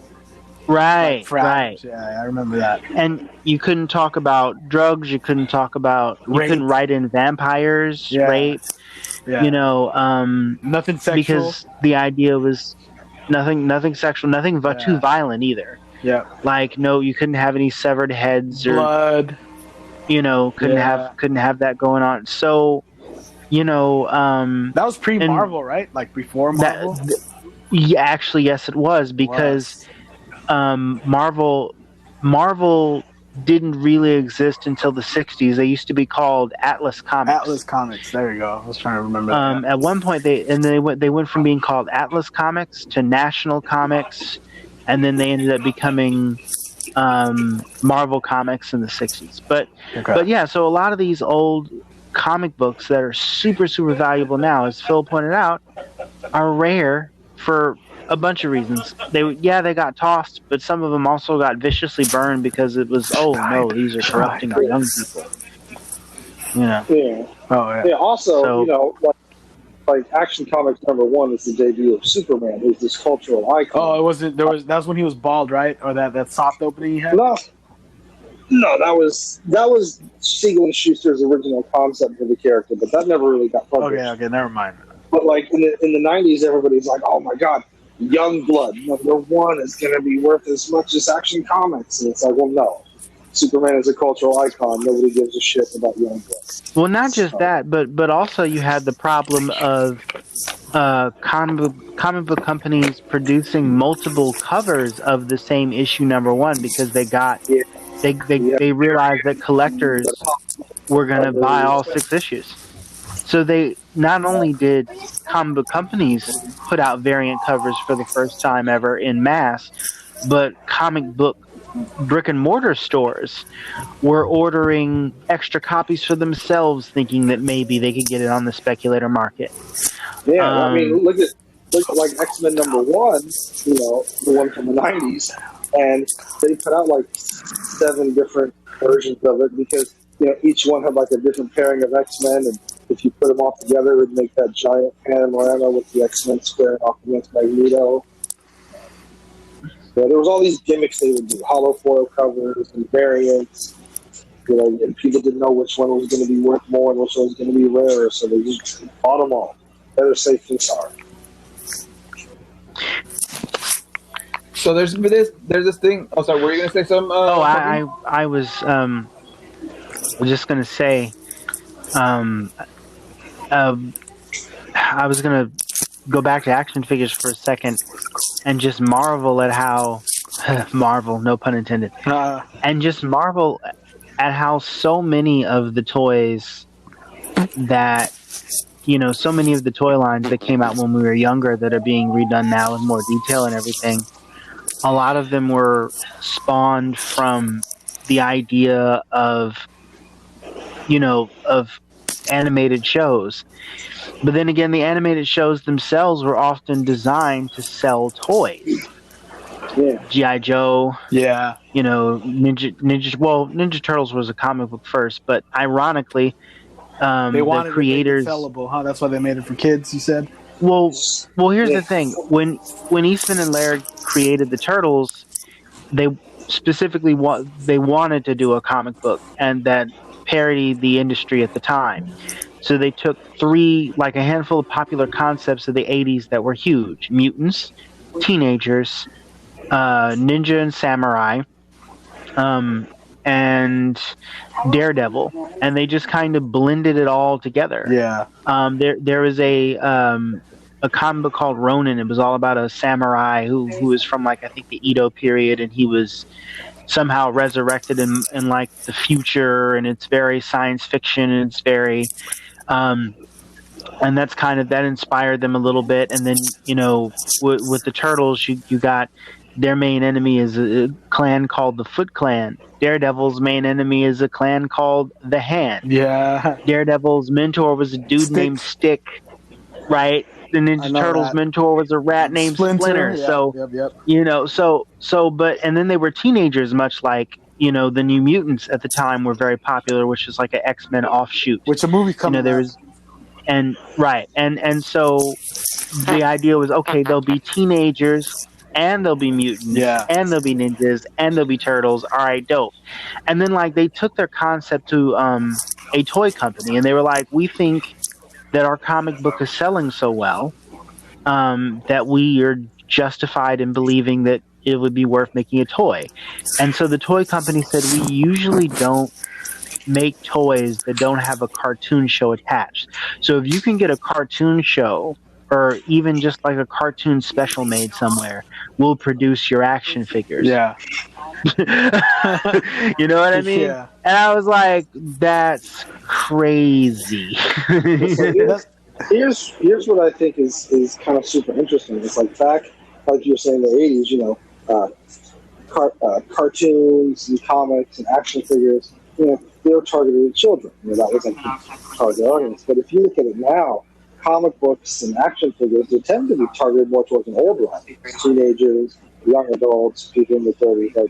Right, right. Yeah, I remember that. And you couldn't talk about drugs. You couldn't talk about... You couldn't write in vampires, rape. Yeah. Nothing sexual. Because the idea was nothing sexual, nothing too violent either. Yeah. You couldn't have any severed heads or... blood. Couldn't have that going on. So, that was pre-Marvel, right? Like before Marvel. Actually, yes, it was, because Marvel didn't really exist until the 60s. They used to be called Atlas Comics. Atlas Comics. There you go. I was trying to remember that. At one point, they went from being called Atlas Comics to National Comics, and then they ended up becoming Marvel Comics in the 60s. But yeah, so a lot of these old comic books that are super, super valuable now, as Phil pointed out, are rare for a bunch of reasons. They got tossed, but some of them also got viciously burned because it was, these are corrupting our young people. Yeah. Oh yeah. Yeah. Also, like Action Comics #1 is the debut of Superman, who's this cultural icon. Oh, it wasn't. That was when he was bald, right? Or that soft opening he had. No, that was Siegel and Schuster's original concept for the character, but that never really got published. Okay, never mind. But like in the 90s, everybody's like, oh my god, Youngblood #1 is going to be worth as much as Action Comics, and it's like, well, no. Superman is a cultural icon. Nobody gives a shit about Youngblood. Well, not just that, but also you had the problem of comic book companies producing multiple covers of the same issue #1 because they realized that collectors were going to buy all 6 issues. So they not only did comic book companies put out variant covers for the first time ever in mass, but comic book brick and mortar stores were ordering extra copies for themselves, thinking that maybe they could get it on the speculator market. Yeah, I mean, look at like X-Men #1, the one from the 90s, and they put out like 7 different versions of it because each one had like a different pairing of X-Men, and if you put them all together, it would make that giant panorama with the X-Men squaring off against Magneto. Yeah, there was all these gimmicks they would do, hollow foil covers and variants, and people didn't know which one was going to be worth more and which one was going to be rarer, so they just bought them all. Better safe than sorry. So there's this thing. Oh, sorry. Were you gonna say something? I was just gonna say, I was gonna go back to action figures for a second and just marvel at how marvel, no pun intended, and just marvel at how so many of the toys that so many of the toy lines that came out when we were younger that are being redone now with more detail and everything, a lot of them were spawned from the idea of animated shows. But then again, the animated shows themselves were often designed to sell toys. Yeah. G.I. Joe. Yeah. Ninja Turtles was a comic book first, but ironically, they wanted the creators to make it sellable, huh? That's why they made it for kids, you said? Well, here's the thing. When Eastman and Laird created the Turtles, they specifically wanted to do a comic book and that parodied the industry at the time. So they took a handful of popular concepts of the 80s that were huge: mutants, teenagers, ninja and samurai, and Daredevil, and they just kind of blended it all together. Yeah. There was a comic book called Ronin. It was all about a samurai who was from I think the Edo period, and he was somehow resurrected in the future, and it's very science fiction, and it's very and that's that inspired them a little bit. And then with the Turtles, you got their main enemy is a clan called the Foot Clan. Daredevil's main enemy is a clan called the Hand. Yeah. Daredevil's mentor was a dude named Stick, right? The Ninja Turtles' mentor was a rat named Splinter. Yeah. So, and then they were teenagers, much like, the New Mutants at the time were very popular, which is like an X-Men offshoot. Which a movie coming out. And so the idea was, okay, they'll be teenagers, and there'll be mutants, and there'll be ninjas, and there'll be turtles. All right, dope. And then they took their concept to a toy company, and they were like, we think that our comic book is selling so well that we are justified in believing that it would be worth making a toy. And so the toy company said, we usually don't make toys that don't have a cartoon show attached. So if you can get a cartoon show or even just a cartoon special made somewhere, we'll produce your action figures. Yeah. You know what I mean? Yeah. And I was like, that's crazy. Here's what I think is kind of super interesting. It's back, like you were saying, in the 80s, cartoons and comics and action figures, they were targeted at children. That was the target audience. But if you look at it now, comic books and action figures, they tend to be targeted more towards an older audience. Teenagers, young adults, people in the 30s.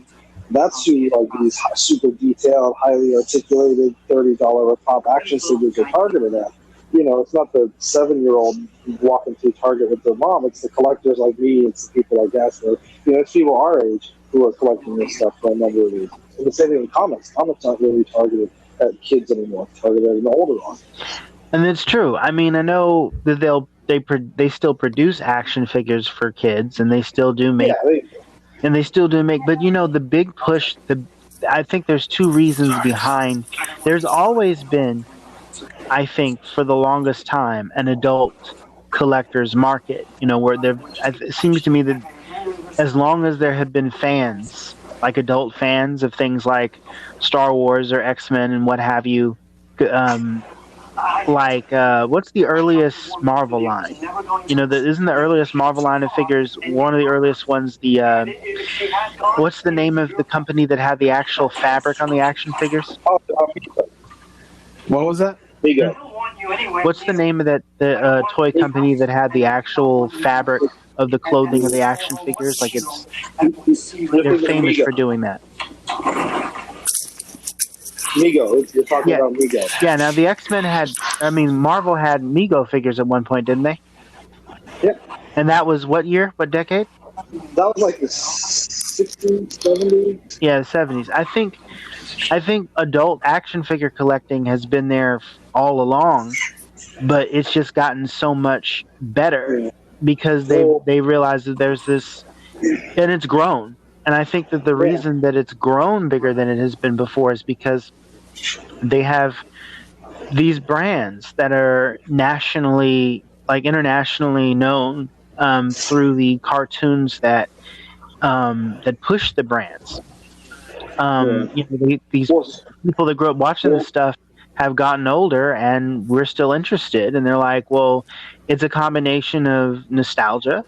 That's who these super detailed, highly articulated, $30 a pop action figures are targeted at. It's not the 7-year-old walking through Target with their mom. It's the collectors like me. It's the people like us. It's people our age who are collecting this stuff for a number of reasons. And the same thing with comics. Comics aren't really targeted at kids anymore. It's targeted at an older audience. And it's true. I mean, I know that they'll they still produce action figures for kids, and they still do make But the big push. I think there's two reasons behind. There's always been, I think, for the longest time, an adult collectors market. Where it seems to me that as long as there have been fans, like adult fans of things like Star Wars or X-Men and what have you, what's the earliest Marvel line? Isn't the earliest Marvel line of figures one of the earliest ones? What's the name of the company that had the actual fabric on the action figures? What was that? Mego. What's the name of the toy company that had the actual fabric of the clothing of the action figures? Like they're famous for doing that. Mego. You're talking about Mego. Yeah. Now the X-Men Marvel had Mego figures at one point, didn't they? Yeah. And that was what year? What decade? That was like the 60s, 70s. Yeah, the 70s. I think adult action figure collecting has been there all along, but it's just gotten so much better because they realize that there's this, and it's grown. And I think that the reason that it's grown bigger than it has been before is because they have these brands that are internationally known through the cartoons that push the brands. These people that grew up watching this stuff have gotten older, and we're still interested. And they're like, well, it's a combination of nostalgia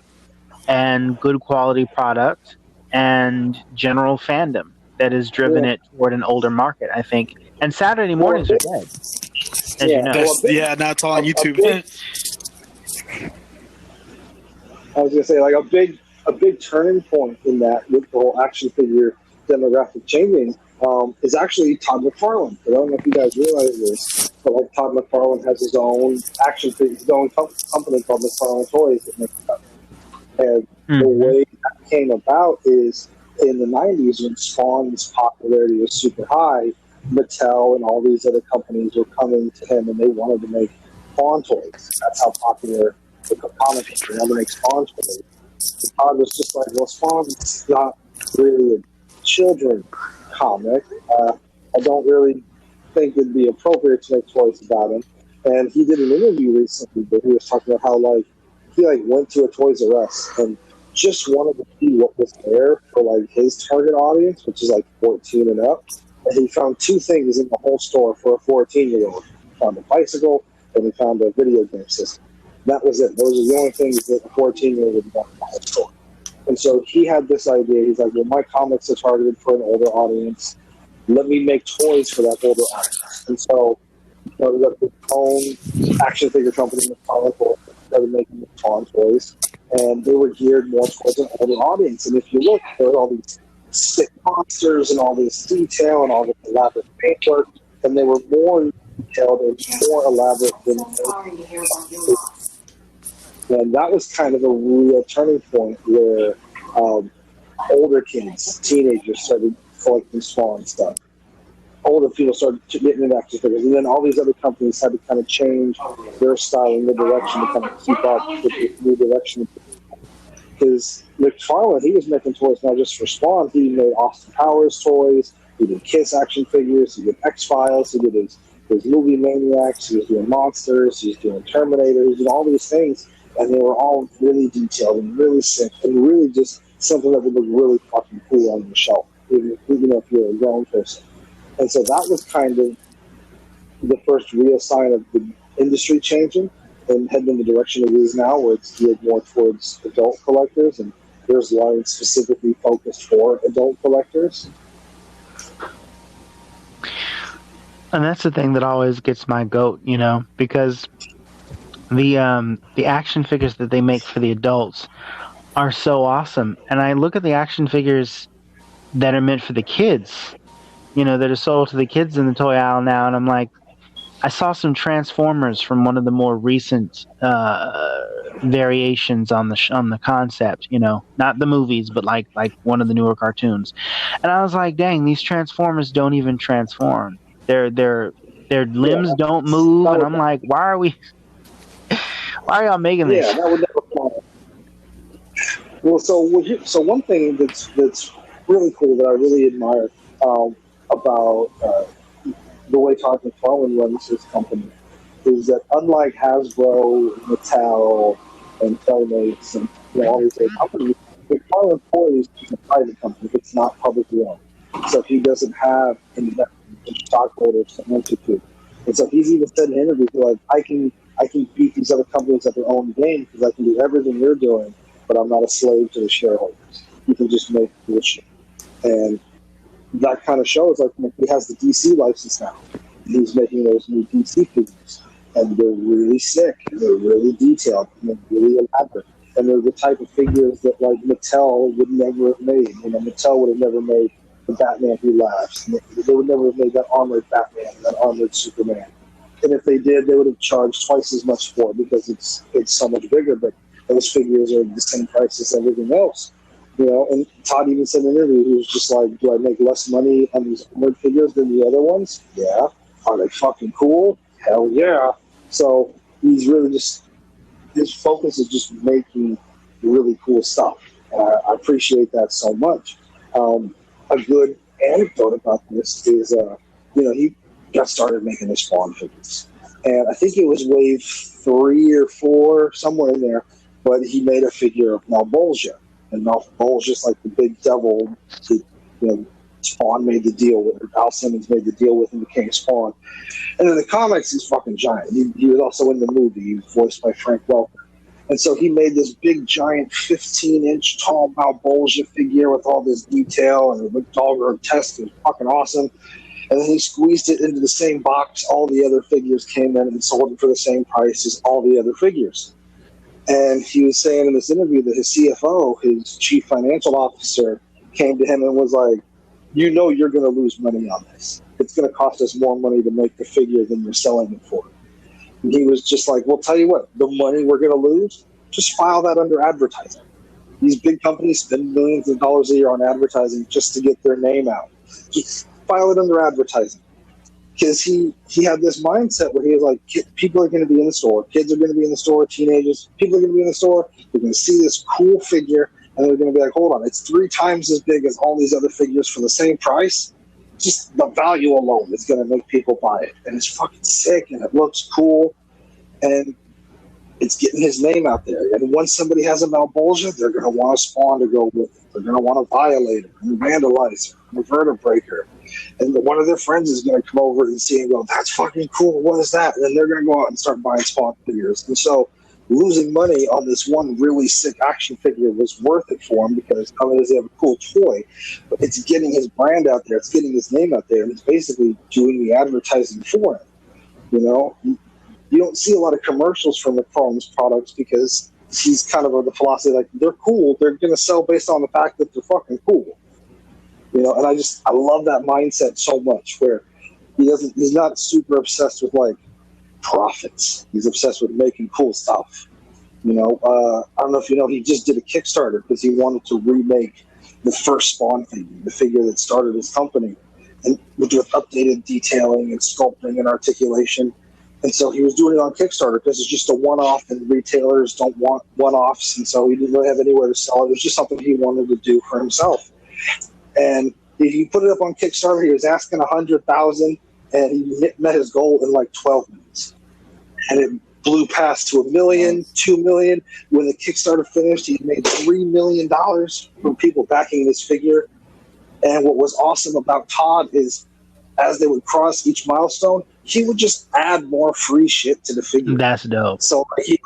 and good quality product and general fandom that has driven it toward an older market, I think. And Saturday mornings are dead, as you know. Now it's all on YouTube. I was gonna say, like a big turning point in that with the whole action figure demographic changing is actually Todd McFarlane. I don't know if you guys realize this, but like Todd McFarlane has his own action figure, his own company called McFarlane Toys that makes stuff. And the way that came about is in the 90s when Spawn's popularity was super high, Mattel and all these other companies were coming to him and they wanted to make Spawn toys. That's how popular the comic is. They wanted to make Spawn toys. And Todd was just like, well, Spawn's not really a children comic. I don't really think it'd be appropriate to make toys about him. And he did an interview recently where he was talking about how he went to a Toys R Us and just wanted to see what was there for his target audience, which is 14 and up. And he found two things in the whole store for a 14-year-old. He found a bicycle and he found a video game system. That was it. Those are the only things that a 14-year-old would want in the whole store. And so he had this idea. He's like, well, my comics are targeted for an older audience. Let me make toys for that older audience. And so he started up his own action figure company with comic books, started making Spawn toys. And they were geared more towards an older audience. And if you look, there are all these sick monsters and all this detail and all this elaborate paintwork. And they were more detailed and more elaborate than and that was kind of a real turning point where older kids, teenagers, started collecting Spawn stuff. Older people started getting into action figures, and then all these other companies had to kind of change their style and their direction to kind of keep up with the new direction. Because McFarlane, he was making toys not just for Spawn. He made Austin Powers toys. He did Kiss action figures. He did X-Files. He did his movie Maniacs. He was doing Monsters. He was doing Terminator. He did all these things. And they were all really detailed and really sick and really just something that would look really fucking cool on the shelf, even if you're a grown person. And so that was kind of the first real sign of the industry changing and heading in the direction it is now, where it's geared more towards adult collectors, and there's lines specifically focused for adult collectors. And that's the thing that always gets my goat, because the action figures that they make for the adults are so awesome. And I look at the action figures that are meant for the kids, that are sold to the kids in the toy aisle now, and I'm like, I saw some Transformers from one of the more recent variations on the concept, not the movies, but like one of the newer cartoons. And I was like, dang, these Transformers don't even transform. Their limbs don't move, and I'm like, why Why are y'all making Yeah, this? that would never fly. Well, so one thing that's really cool that I really admire about the way Todd McFarlane runs his company is that unlike Hasbro, Mattel, and Playmates, and all these other companies, McFarlane Toys is a private company. It's not publicly owned, so he doesn't have investors and stockholders to answer to. And so he's even said in interviews like, I can beat these other companies at their own game because I can do everything they're doing, but I'm not a slave to the shareholders. You can just make cool shit. And that kind of shows, like, he has the DC license now. He's making those new DC figures. And they're really sick. They're really detailed. And they're really elaborate. And they're the type of figures that, like, Mattel would never have made. You know, Mattel would have never made the Batman Who Laughs. They would never have made that armored Batman, that armored Superman. And if they did, they would have charged twice as much for it because it's so much bigger. But those figures are the same price as everything else. You know, and Todd even said in an interview, he was just like, do I make less money on these armored figures than the other ones? Yeah. Are they fucking cool? Hell yeah. So he's really just, his focus is just making really cool stuff. I appreciate that so much. A good anecdote about this is, you know, he got started making the Spawn figures. And I think it was wave 3 or 4, somewhere in there, but he made a figure of Malbolgia. And Malbolgia's like the big devil that, you know, Spawn made the deal with, or Al Simmons made the deal with, and became Spawn. And in the comics, he's fucking giant. He was also in the movie. He was voiced by Frank Welker. And so he made this big, giant, 15-inch tall Malbolgia figure with all this detail, and it looked all grotesque. It was fucking awesome. And then he squeezed it into the same box. All the other figures came in and sold it for the same price as all the other figures. And he was saying in this interview that his CFO, his chief financial officer, came to him and was like, you know you're going to lose money on this. It's going to cost us more money to make the figure than you're selling it for. And he was just like, well, tell you what, the money we're going to lose, just file that under advertising. These big companies spend millions of dollars a year on advertising just to get their name out. Just file it under advertising. Because he had this mindset where he was like, people are going to be in the store, kids are going to be in the store, teenagers, people are going to be in the store, they're going to see this cool figure, and they're going to be like, hold on, it's 3 times as big as all these other figures for the same price. Just the value alone is going to make people buy it. And it's fucking sick, and it looks cool, and it's getting his name out there. And once somebody has a Malbolgia, they're going to want a Spawn to go with it. They're going to want to violate it, and vandalize it, and vertebraker. And one of their friends is going to come over and see and go, that's fucking cool, what is that? And then they're going to go out and start buying Spawn figures. And so losing money on this one really sick action figure was worth it for him because not only does he have a cool toy, but it's getting his brand out there, it's getting his name out there, and it's basically doing the advertising for him. You know, you don't see a lot of commercials from McFarlane's products because he's kind of of the philosophy like, they're cool, they're going to sell based on the fact that they're fucking cool. You know, and I love that mindset so much where he's not super obsessed with like profits. He's obsessed with making cool stuff. You know, I don't know if you know, he just did a Kickstarter because he wanted to remake the first Spawn figure, the figure that started his company, and with updated detailing and sculpting and articulation. And so he was doing it on Kickstarter because it's just a one-off, and retailers don't want one-offs, and so he didn't really have anywhere to sell it. It was just something he wanted to do for himself. And he put it up on Kickstarter. He was asking $100,000, and he met his goal in like 12 minutes. And it blew past to $1 million, $2 million. When the Kickstarter finished, he made $3 million from people backing this figure. And what was awesome about Todd is, as they would cross each milestone, he would just add more free shit to the figure. That's dope. So he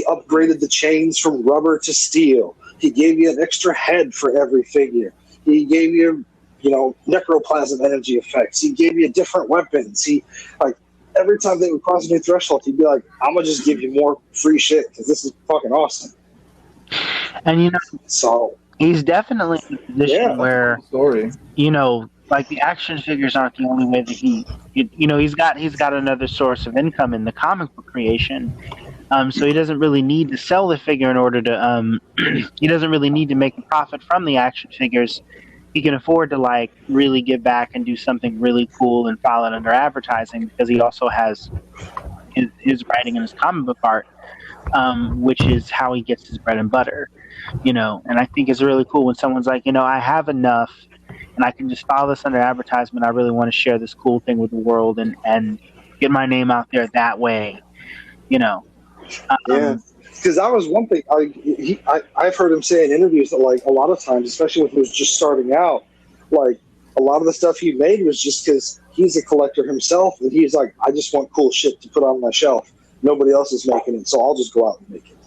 upgraded the chains from rubber to steel. He gave you an extra head for every figure. He gave you, you know, necroplasm energy effects. He gave you different weapons. He, like, every time they would cross a new threshold, he'd be like, I'm going to just give you more free shit because this is fucking awesome. And, you know, so he's definitely in a position where, Story. you know, like the action figures aren't the only way that he's got another source of income in the comic book creation. So he doesn't really need to sell the figure in order to, he doesn't really need to make a profit from the action figures. He can afford to like really give back and do something really cool and file it under advertising because he also has his writing and his comic book art, which is how he gets his bread and butter, And I think it's really cool when someone's like, I have enough, and I can just file this under advertisement. I really want to share this cool thing with the world and get my name out there that way, Yeah, because that was one thing I've heard him say in interviews that, like, a lot of times, especially when he was just starting out, like, a lot of the stuff he made was just because he's a collector himself, and he's like, I just want cool shit to put on my shelf. Nobody else is making it, so I'll just go out and make it.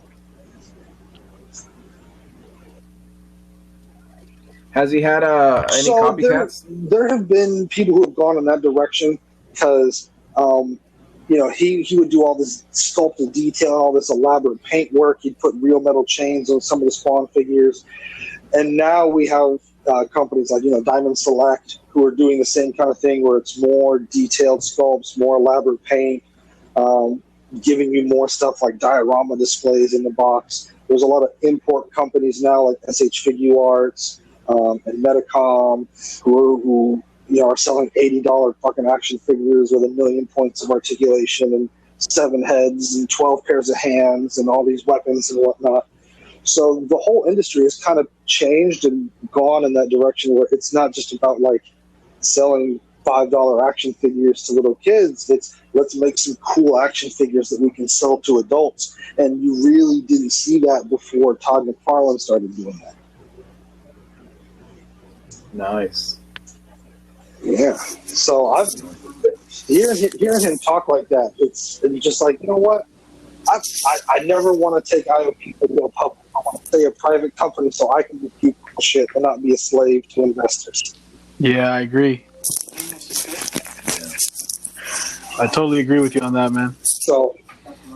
Has he had any copycats? There have been people who have gone in that direction because, he would do all this sculpted detail, all this elaborate paint work. He'd put real metal chains on some of the Spawn figures. And now we have companies like, Diamond Select, who are doing the same kind of thing where it's more detailed sculpts, more elaborate paint, giving you more stuff like diorama displays in the box. There's a lot of import companies now like SH Figure Arts and Metacom who are selling $80 fucking action figures with 1,000,000 points of articulation and 7 heads and 12 pairs of hands and all these weapons and whatnot. So the whole industry has kind of changed and gone in that direction where it's not just about like selling $5 action figures to little kids. It's let's make some cool action figures that we can sell to adults. And you really didn't see that before Todd McFarlane started doing that. Nice. Yeah. So I've hearing him talk like that, it's just like, you know what? I never want to take IOP to go public. I want to stay a private company so I can do people shit and not be a slave to investors. Yeah, I agree. I totally agree with you on that, man. So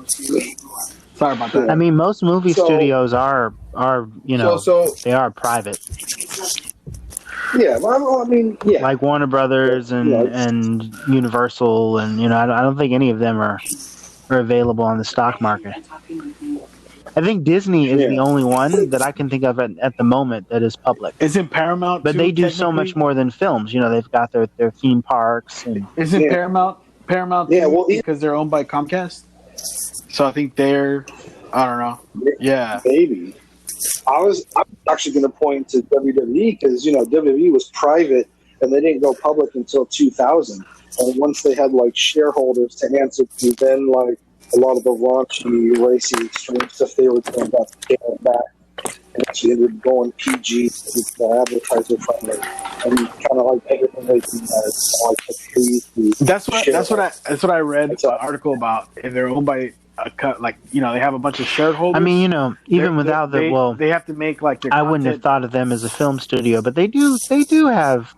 sorry about that. I mean, most movie studios are they are private. Yeah, I mean, yeah. Like Warner Brothers and Universal, and I don't think any of them are available on the stock market. I think Disney is the only one that I can think of at the moment that is public. Isn't Paramount? But they do so much more than films. They've got their theme parks. And isn't Paramount? Yeah, well, because they're owned by Comcast. So I think they're. I don't know. Yeah, maybe. I'm actually going to point to WWE because WWE was private and they didn't go public until 2000. And once they had like shareholders to answer to, then like a lot of the raunchy, racy, extreme stuff they were doing got scaled back and actually ended up going PG with the advertiser friendly and kind of like everything they do like that's what I read an article about. If they're owned by a cut, like they have a bunch of shareholders. I mean, even without they have to make like their I wouldn't have thought of them as a film studio, but they do have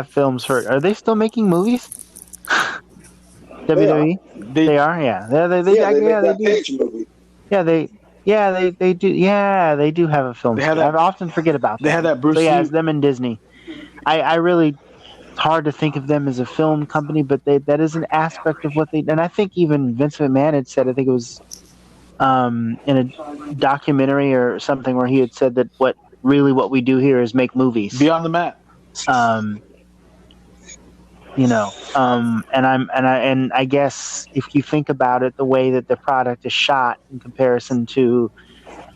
films for. Are they still making movies? WWE? They are, yeah. They do. Yeah, they do. Yeah, they do have a film studio. I often forget about that. They have that Bruce Lee. It's them and Disney. I really. It's hard to think of them as a film company, but that is an aspect of what they. And I think even Vince McMahon had said, I think it was in a documentary or something, where he had said that what we do here is make movies. Beyond the Mat. And I guess if you think about it, the way that the product is shot in comparison to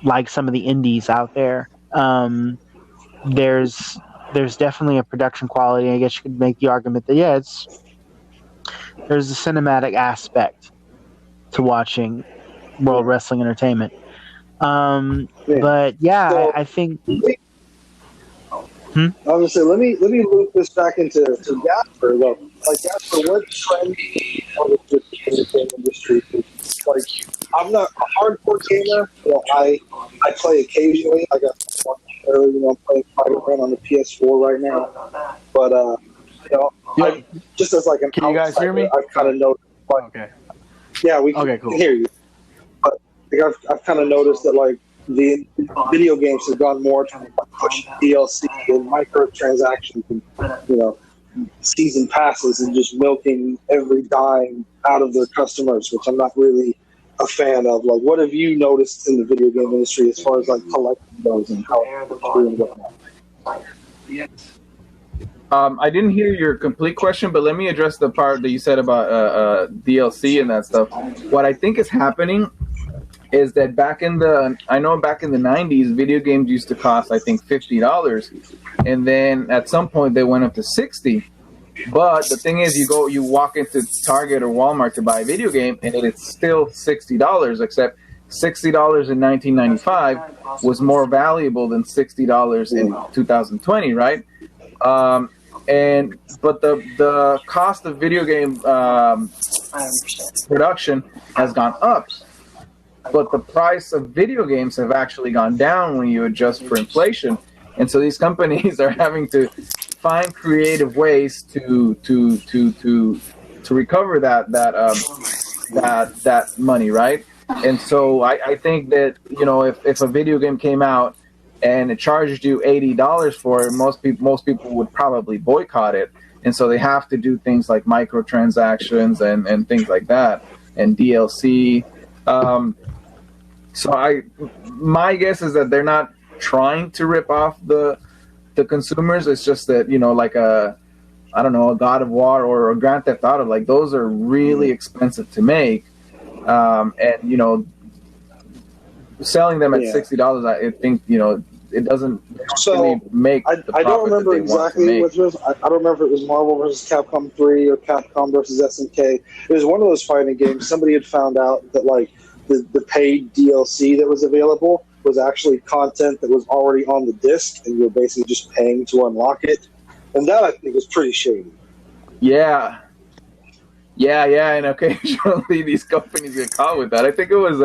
like some of the indies out there, there's definitely a production quality. I guess you could make the argument that there's a cinematic aspect to watching World Wrestling Entertainment. But I think. I was gonna say, let me loop this back into Gasper though. Like Gasper, what trend of the entertainment industry? Like, I'm not a hardcore gamer. I play occasionally. I got one early, I'm playing Spider-Man on the PS4 right now. But I, just as like an can you guys hear me? I've kind of noticed. Like, okay. Yeah, we cool. can hear you. But like, I've kind of noticed that like the video games have gone more to push DLC and microtransactions and season passes and just milking every dime out of their customers, which I'm not really a fan of. Like, what have you noticed in the video game industry as far as like collecting those and how it's doing whatnot? I didn't hear your complete question, but let me address the part that you said about DLC and that stuff. What I think is happening is that back in the 90s, video games used to cost, I think, $50, and then at some point they went up to $60. But the thing is, you walk into Target or Walmart to buy a video game, and it's still $60, except $60 in 1995 was more valuable than $60 in 2020, right? But the cost of video game production has gone up, but the price of video games have actually gone down when you adjust for inflation, and so these companies are having to find creative ways to recover that money, right? And so I think that, you know, if a video game came out and it charged you $80 for it, most people would probably boycott it. And so they have to do things like microtransactions and things like that, and DLC. So my guess is that they're not trying to rip off the consumers. It's just that, you know, like a God of War or a Grand Theft Auto, like those are really expensive to make. And, you know, selling them at $60, I think, you know, it doesn't really make the profit. I don't remember that they want to exactly make. which was. I don't remember if it was Marvel versus Capcom 3 or Capcom versus SNK. It was one of those fighting games. Somebody had found out that like the paid DLC that was available was actually content that was already on the disc, and you're basically just paying to unlock it. And that, I think, was pretty shady. Yeah, and occasionally these companies get caught with that. I think it was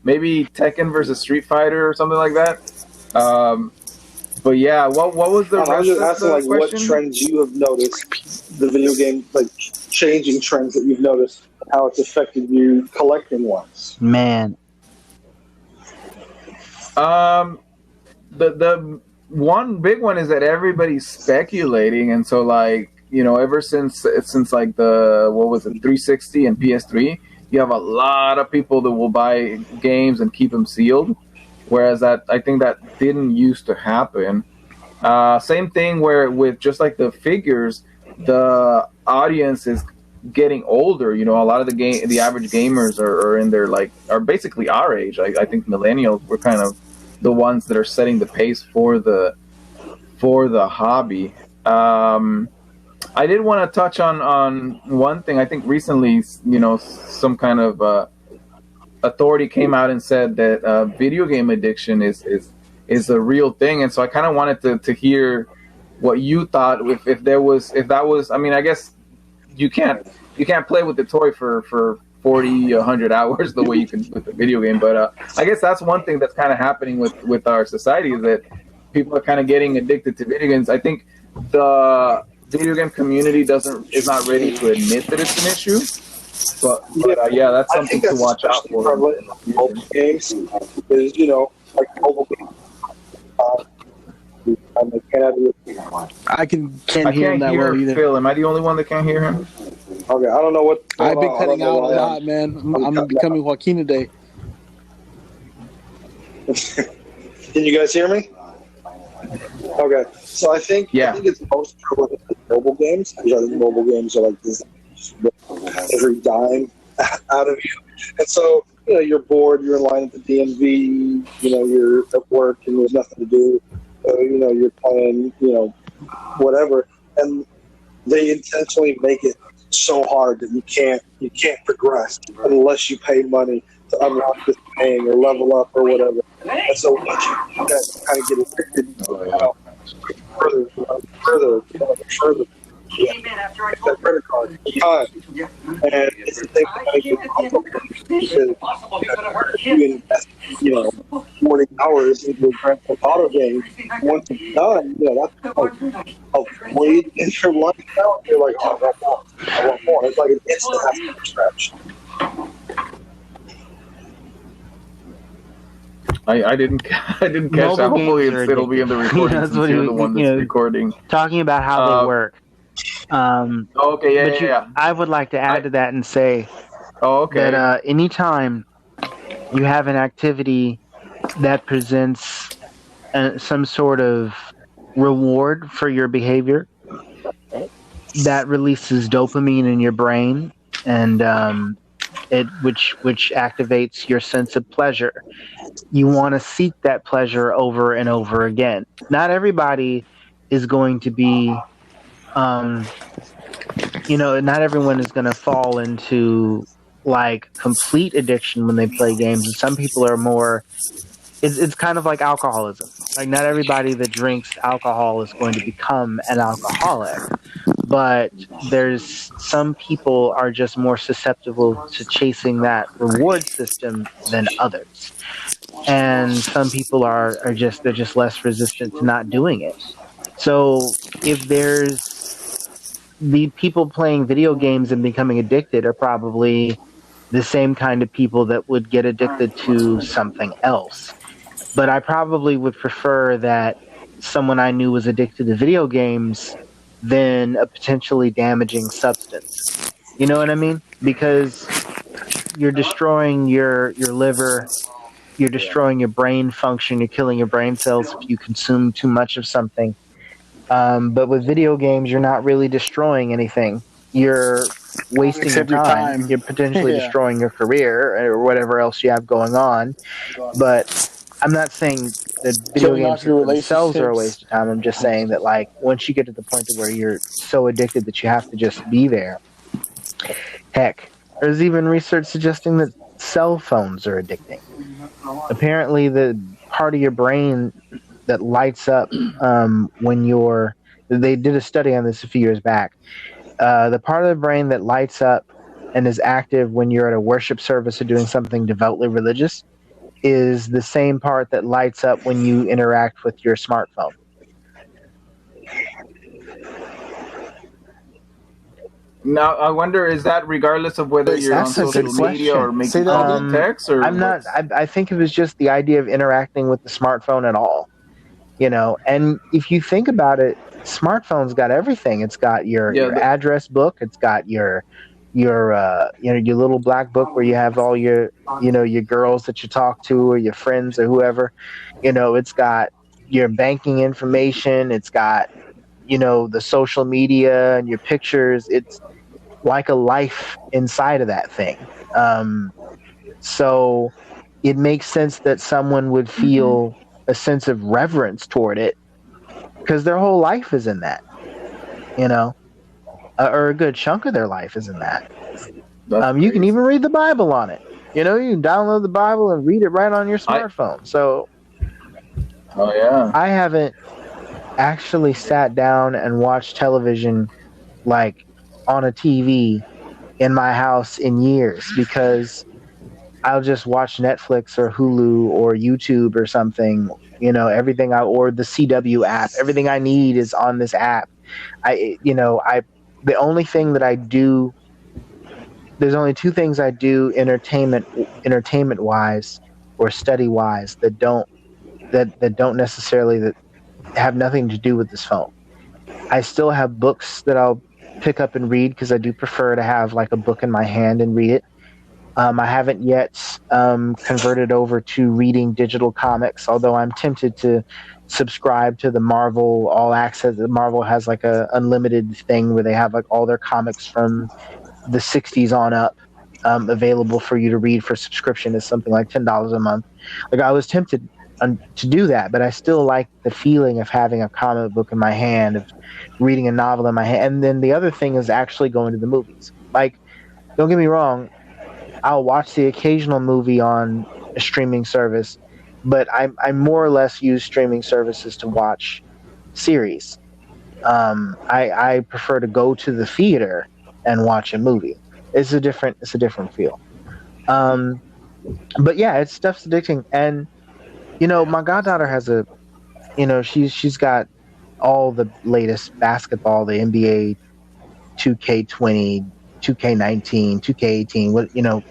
maybe Tekken versus Street Fighter or something like that. But yeah, what was the rest I was just of asking, the like, question? what trends you have noticed, the video game, like, changing trends that you've noticed, how it's affected you collecting ones. Man, The one big one is that everybody's speculating, and so like, you know, ever since like the 360 and PS3, you have a lot of people that will buy games and keep them sealed, whereas I think that didn't used to happen. Same thing where with just like the figures, the audience is getting older. You know, a lot of the average gamers are in their are basically our age. I think millennials were kind of the ones that are setting the pace for the hobby. I did want to touch on one thing. I think recently, you know, some kind of authority came out and said that video game addiction is a real thing, and so I kind of wanted to hear what you thought. If that was, I mean, I guess you can't play with the toy for 40, 100 hours the way you can with the video game, but I guess that's one thing that's kind of happening with our society, is that people are kind of getting addicted to video games. I think the video game community is not ready to admit that it's an issue, but yeah, that's something to watch out for. Mobile games is, you know, like mobile games. I can't I hear him can't that hear well either. Phil. Am I the only one that can't hear him? Okay, I don't know what. I've been cutting out a lot, man. I'm becoming Joaquin today. Can you guys hear me? Okay, so I think it's most prevalent in mobile games, because I think mobile games are like this, every dime out of you, and so, you know, you're bored, you're in line at the DMV, you know, you're at work and there's nothing to do, so, you know, you're playing, you know, whatever, and they intentionally make it so hard that you can't progress unless you pay money to unlock this thing or level up or whatever. And so once you kind of get addicted, further, that credit card time. And it's the thing that makes it complicated, because you invest, you know, 40 hours into a Grand Theft Auto game. Once it's done, you know, that's like a weight in your life now. You're like, oh, I want more. It's like an instant stretch. I didn't catch Mobile that. Hopefully games are it'll be in the recording. That's Since what you're the one that's recording. talking about how they work. Okay, yeah. I would like to add to that and say that anytime you have an activity that presents some sort of reward for your behavior, that releases dopamine in your brain, and which activates your sense of pleasure. You want to seek that pleasure over and over again. Not everybody is going to be, not everyone is going to fall into like complete addiction when they play games. And some people are more. It's kind of like alcoholism. Like not everybody that drinks alcohol is going to become an alcoholic, but there's some people are just more susceptible to chasing that reward system than others, and some people are just they're just less resistant to not doing it. So if there's the people playing video games and becoming addicted are probably the same kind of people that would get addicted to something else. But I probably would prefer that someone I knew was addicted to video games than a potentially damaging substance. You know what I mean? Because you're destroying your liver, you're destroying your brain function, you're killing your brain cells if you consume too much of something. But with video games, you're not really destroying anything. You're wasting Except your your time. time. You're potentially Yeah. destroying your career or whatever else you have going on. But I'm not saying that video Killing games off your themselves are a relationships. waste of time. I'm just saying that like once you get to the point where you're so addicted that you have to just be there. Heck, there's even research suggesting that cell phones are addicting. Apparently, the part of your brain that lights up when you're they did a study on this a few years back. The part of the brain that lights up and is active when you're at a worship service or doing something devoutly religious is the same part that lights up when you interact with your smartphone. Now I wonder, is that regardless of whether you're on That's a social good media or question. Say making that calls and texts, or I'm not. I think it was just the idea of interacting with the smartphone at all. And if you think about it, smartphone's got everything. It's got your address book. It's got your your little black book where you have all your your girls that you talk to or your friends or whoever. It's got your banking information. It's got the social media and your pictures. It's like a life inside of that thing. So it makes sense that someone would feel a sense of reverence toward it because their whole life is in that, or a good chunk of their life is in that. You can even read the Bible on it. You can download the Bible and read it right on your smartphone. So, oh yeah, I haven't actually sat down and watched television like on a TV in my house in years because I'll just watch Netflix or Hulu or YouTube or something. Everything or the CW app. Everything I need is on this app. The only thing that I do. There's only two things I do entertainment wise or study wise that don't necessarily that have nothing to do with this phone. I still have books that I'll pick up and read because I do prefer to have like a book in my hand and read it. I haven't yet converted over to reading digital comics, although I'm tempted to subscribe to the Marvel All Access. Marvel has like a unlimited thing where they have like all their comics from the 60s on up available for you to read for subscription. Is something like $10 a month. Like I was tempted to do that, but I still like the feeling of having a comic book in my hand, of reading a novel in my hand. And then the other thing is actually going to the movies. Like, don't get me wrong, I'll watch the occasional movie on a streaming service, but I more or less use streaming services to watch series. I prefer to go to the theater and watch a movie. It's a different feel. But yeah, stuff's addicting. And my goddaughter has she's got all the latest basketball, the NBA 2K20, 2K19, 2K18,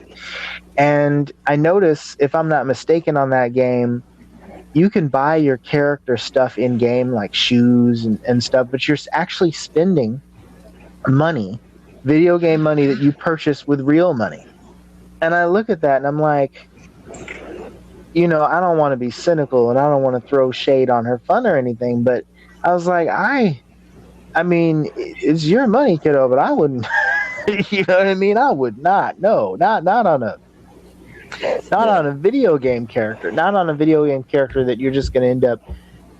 and I notice, if I'm not mistaken on that game, you can buy your character stuff in game, like shoes and stuff, but you're actually spending money, video game money that you purchase with real money. And I look at that and I'm like, I don't want to be cynical and I don't want to throw shade on her fun or anything, but I was like, I I mean, it's your money, kiddo, but I wouldn't. You know what I mean? I would not. No, not on a video game character. Not on a video game character that you're just going to end up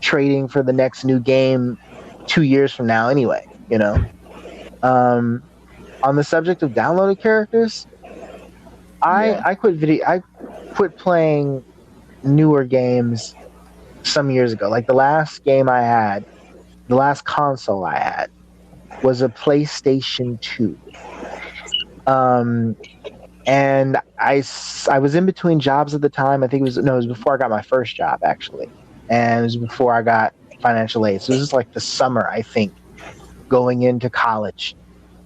trading for the next new game 2 years from now anyway, you know. On the subject of downloaded characters, I quit playing newer games some years ago. Like the last console I had was a PlayStation 2. And I was in between jobs at the time. I think it was before I got my first job, actually. And it was before I got financial aid. So this is like the summer, I think, going into college.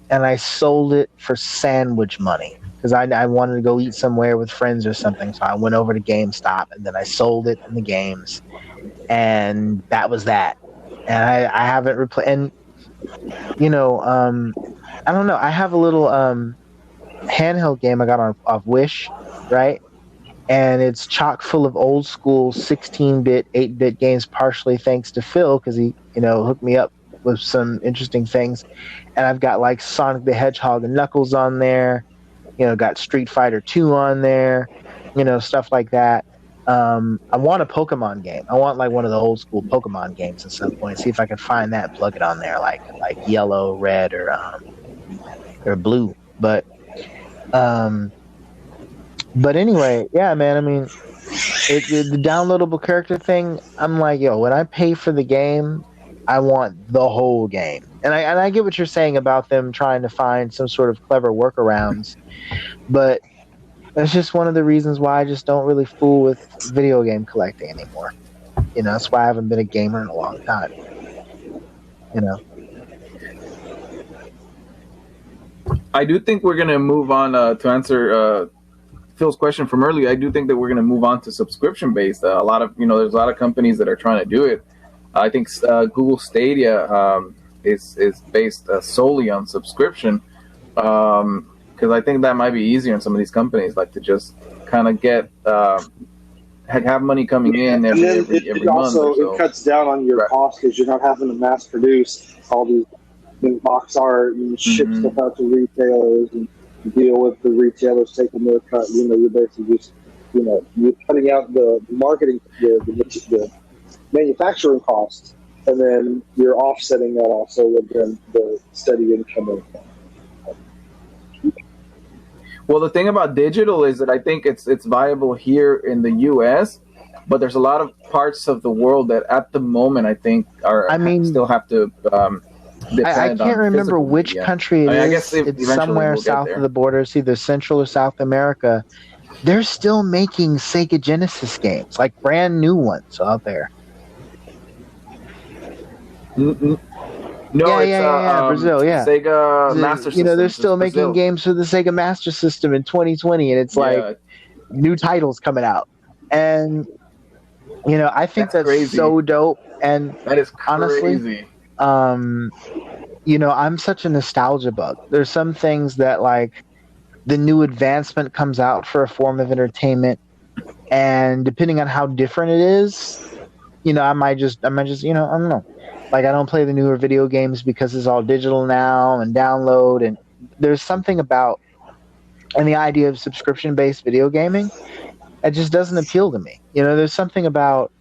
And I sold it for sandwich money because I wanted to go eat somewhere with friends or something. So I went over to GameStop and then I sold it in the games. And that was that. And I haven't replaced. And, you know, I don't know. I have a little handheld game I got off Wish, right? And it's chock full of old school 16-bit, 8-bit games, partially thanks to Phil because he, hooked me up with some interesting things. And I've got like Sonic the Hedgehog and Knuckles on there, got Street Fighter 2 on there, stuff like that. I want a Pokemon game. I want like one of the old school Pokemon games at some point. See if I can find that and plug it on there, like yellow, red, or blue. But anyway, yeah, man. I mean, the downloadable character thing. I'm like, when I pay for the game, I want the whole game. And I get what you're saying about them trying to find some sort of clever workarounds, but that's just one of the reasons why I just don't really fool with video game collecting anymore. That's why I haven't been a gamer in a long time. I do think we're gonna move on to answer Phil's question from earlier. I do think that we're gonna move on to subscription based. A lot of there's a lot of companies that are trying to do it. I think Google Stadia is based solely on subscription. Because I think that might be easier in some of these companies, like to just kind of get have money coming in every month. Also, so. It cuts down on your cost because you're not having to mass produce all these box art and ship stuff out to retailers and deal with the retailers taking their cut. You're basically just you're cutting out the marketing, the manufacturing costs, and then you're offsetting that also with the steady income. Well, the thing about digital is that I think it's viable here in the U.S., but there's a lot of parts of the world that at the moment I think still have to depend I can't remember which country it is. I guess it's somewhere south of the border. It's either Central or South America. They're still making Sega Genesis games, like brand new ones out there. No, it's Brazil, yeah. Sega Master System. They're still making games for the Sega Master System in 2020, and it's like new titles coming out. And I think that's so dope. And that is crazy. Honestly, I'm such a nostalgia bug. There's some things that like the new advancement comes out for a form of entertainment, and depending on how different it is, I might just I don't know. Like, I don't play the newer video games because it's all digital now and download. And there's something about, and the idea of subscription-based video gaming, it just doesn't appeal to me. There's something about,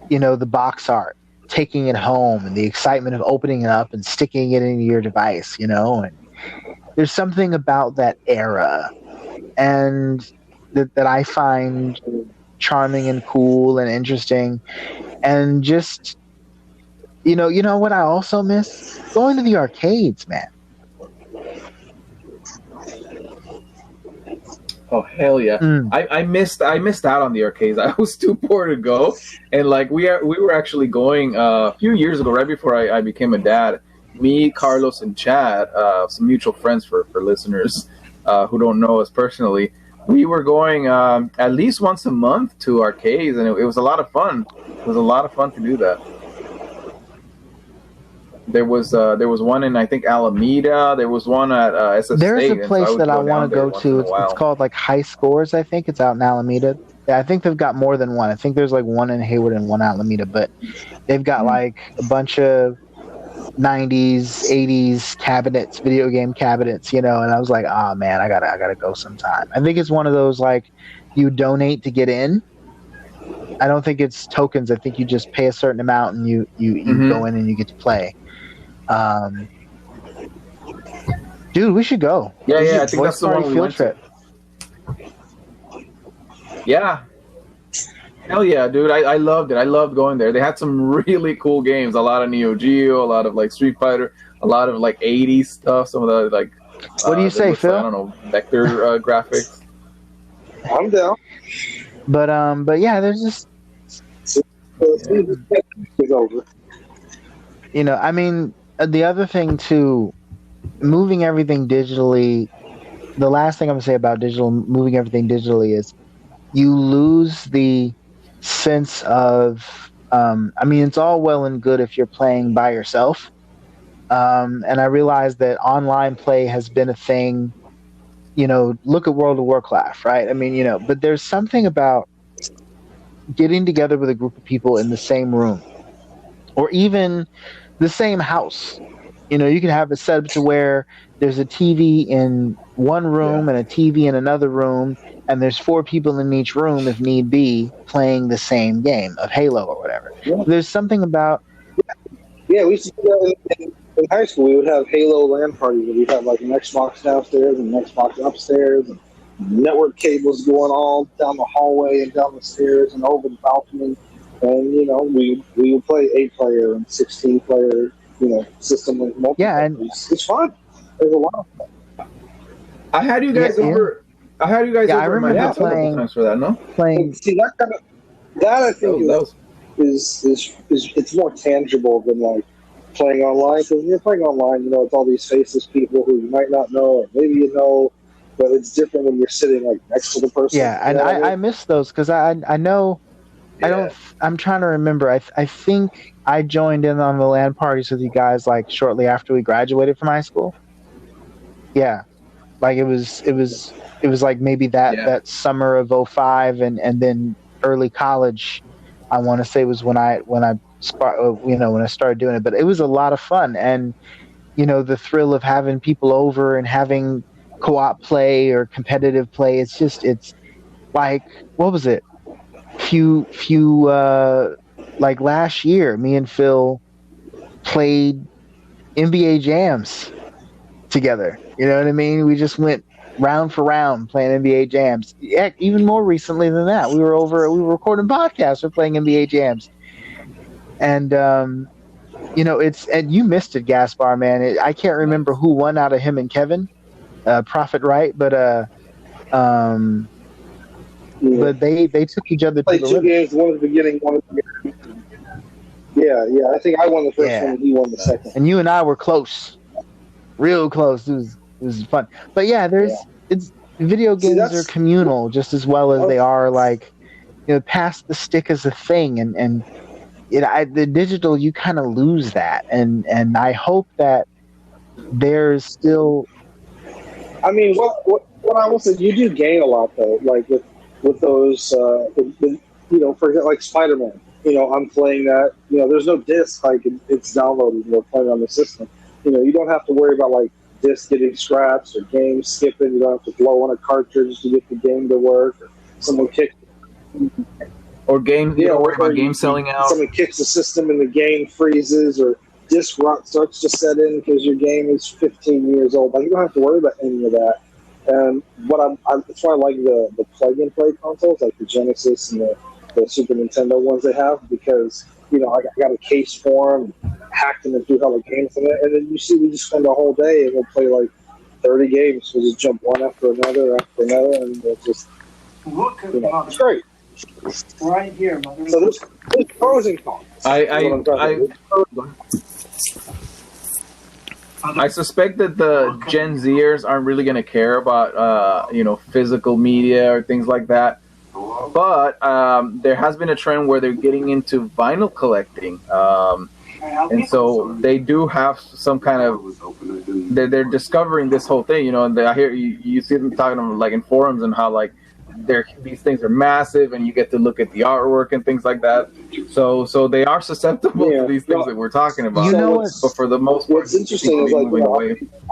the box art, taking it home, and the excitement of opening it up and sticking it into your device, and there's something about that era, and that I find charming and cool and interesting, and just... You know what I also miss? Going to the arcades, man. Oh hell yeah! I missed out on the arcades. I was too poor to go, and like we were actually going a few years ago, right before I became a dad. Me, Carlos, and Chad, some mutual friends for listeners who don't know us personally. We were going at least once a month to arcades, and it was a lot of fun. It was a lot of fun to do that. There was one in, I think, Alameda. There was one at SS There's State, a place that I want to go to. It's called like High Scores, I think. It's out in Alameda. Yeah, I think they've got more than one. I think there's like one in Hayward and one in Alameda. But they've got like a bunch of '90s, '80s cabinets, video game cabinets, and I was like, oh man, I gotta go sometime. I think it's one of those like you donate to get in. I don't think it's tokens. I think you just pay a certain amount and you go in and you get to play. Dude, we should go. Yeah, This is I think Voice that's the Party one we field went trip. Yeah. Hell yeah, dude. I loved it. I loved going there. They had some really cool games. A lot of Neo Geo, a lot of like Street Fighter, a lot of like 80s stuff. Some of the like. What do you say, Phil? I don't know, vector graphics. I'm down. But yeah, there's just It's over. I mean, the other thing too, moving everything digitally. The last thing I'm gonna say about moving everything digitally is you lose the sense of. I mean, it's all well and good if you're playing by yourself, and I realize that online play has been a thing. Look at World of Warcraft, right? I mean, but there's something about getting together with a group of people in the same room, or even the same house. You can have it set up to where there's a TV in one room and a TV in another room, and there's 4 people in each room, if need be, playing the same game of Halo or whatever. Yeah. There's something about... Yeah, we used to do that in high school. We would have Halo LAN parties. We'd have like an Xbox downstairs and an Xbox upstairs, and network cables going all down the hallway and down the stairs and over the balcony. And, we would play 8-player and 16-player, system with multiple. Yeah, and it's fun. There's a lot of fun. I had you guys over. I had you guys over. I remember at my house a couple times for that. No, playing. See, that I think is it's more tangible than like playing online. Because when you're playing online, it's all these faceless people who you might not know, or maybe you know, but it's different when you're sitting like next to the person. Yeah, and I miss those because I know. Yeah. I'm trying to remember. I think I joined in on the LAN parties with you guys like shortly after we graduated from high school. Yeah, like it was like maybe that summer of 05 and then early college. I want to say was when I started doing it. But it was a lot of fun, and the thrill of having people over and having co-op play or competitive play. It's like, what was it? Like last year, me and Phil played NBA jams together. You know what I mean? We just went round for round playing NBA jams. Heck, even more recently than that, we were recording podcasts. We're playing NBA jams, and and you missed it, Gaspar, man. I can't remember who won out of him and Kevin, Prophet Wright, but but they took each other to played the 2 limit. games, one at the beginning, one at the end. Yeah. I think I won the first one and he won the second. And you and I were close, real close. It was fun. But yeah, it's video games are communal just as well as they are like, pass the stick as a thing, and the digital you kind of lose that, and I hope that there's still. I mean, what I will say, you do gain a lot though, like with those, for example, like Spider-Man. I'm playing that. There's no disc, like it's downloaded. We're playing on the system. You don't have to worry about like disc getting scratched or games skipping. You don't have to blow on a cartridge to get the game to work. Or someone kicks. Or game, or game selling out. Someone kicks the system and the game freezes, or disc rot starts to set in because your game is 15 years old. Like, you don't have to worry about any of that. And that's why I like the plug-and-play consoles, like the Genesis and the Super Nintendo ones they have, because I got a case for them, hacked them and threw all the games in it, and then we just spend a whole day and we'll play like 30 games. We'll just jump one after another, and we'll just it's great. Right here, mother. So there's pros and cons. I suspect that the Gen Zers aren't really going to care about physical media or things like that. But there has been a trend where they're getting into vinyl collecting, and so they do have some kind of. They're discovering this whole thing, and I hear you see them talking like in forums and how like these things are massive, and you get to look at the artwork and things like that. So they are susceptible to these things that we're talking about. You know but for the most part, what's interesting is like,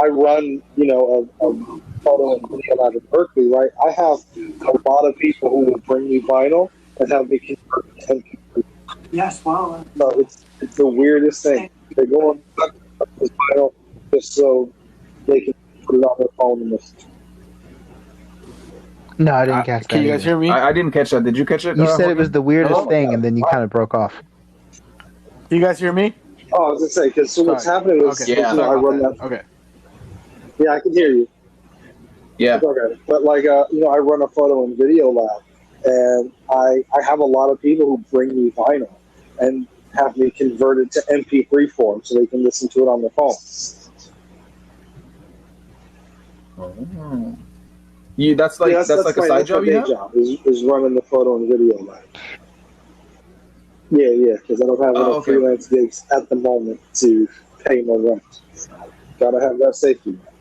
I run, a photo and video lab in Berkeley, right? I have a lot of people who will bring me vinyl and have me convert to MP3. Yes, wow. No, it's the weirdest thing. They go on this vinyl just so they can put it on their phone and listen. No, I didn't catch that. Can you guys hear me? I didn't catch that. Did you catch it? You said it was the weirdest thing, and then you kind of broke off. Can you guys hear me? Oh, I was gonna say, because what's happening is, Okay. I run that. Okay. Yeah, I can hear you. Yeah. Okay. But like, I run a photo and video lab, and I have a lot of people who bring me vinyl and have me convert it to MP3 form so they can listen to it on their phone. Oh. That's like a side job you have? Job is running the photo and video lab. Yeah, because I don't have any freelance gigs at the moment to pay my rent. Gotta have that safety net.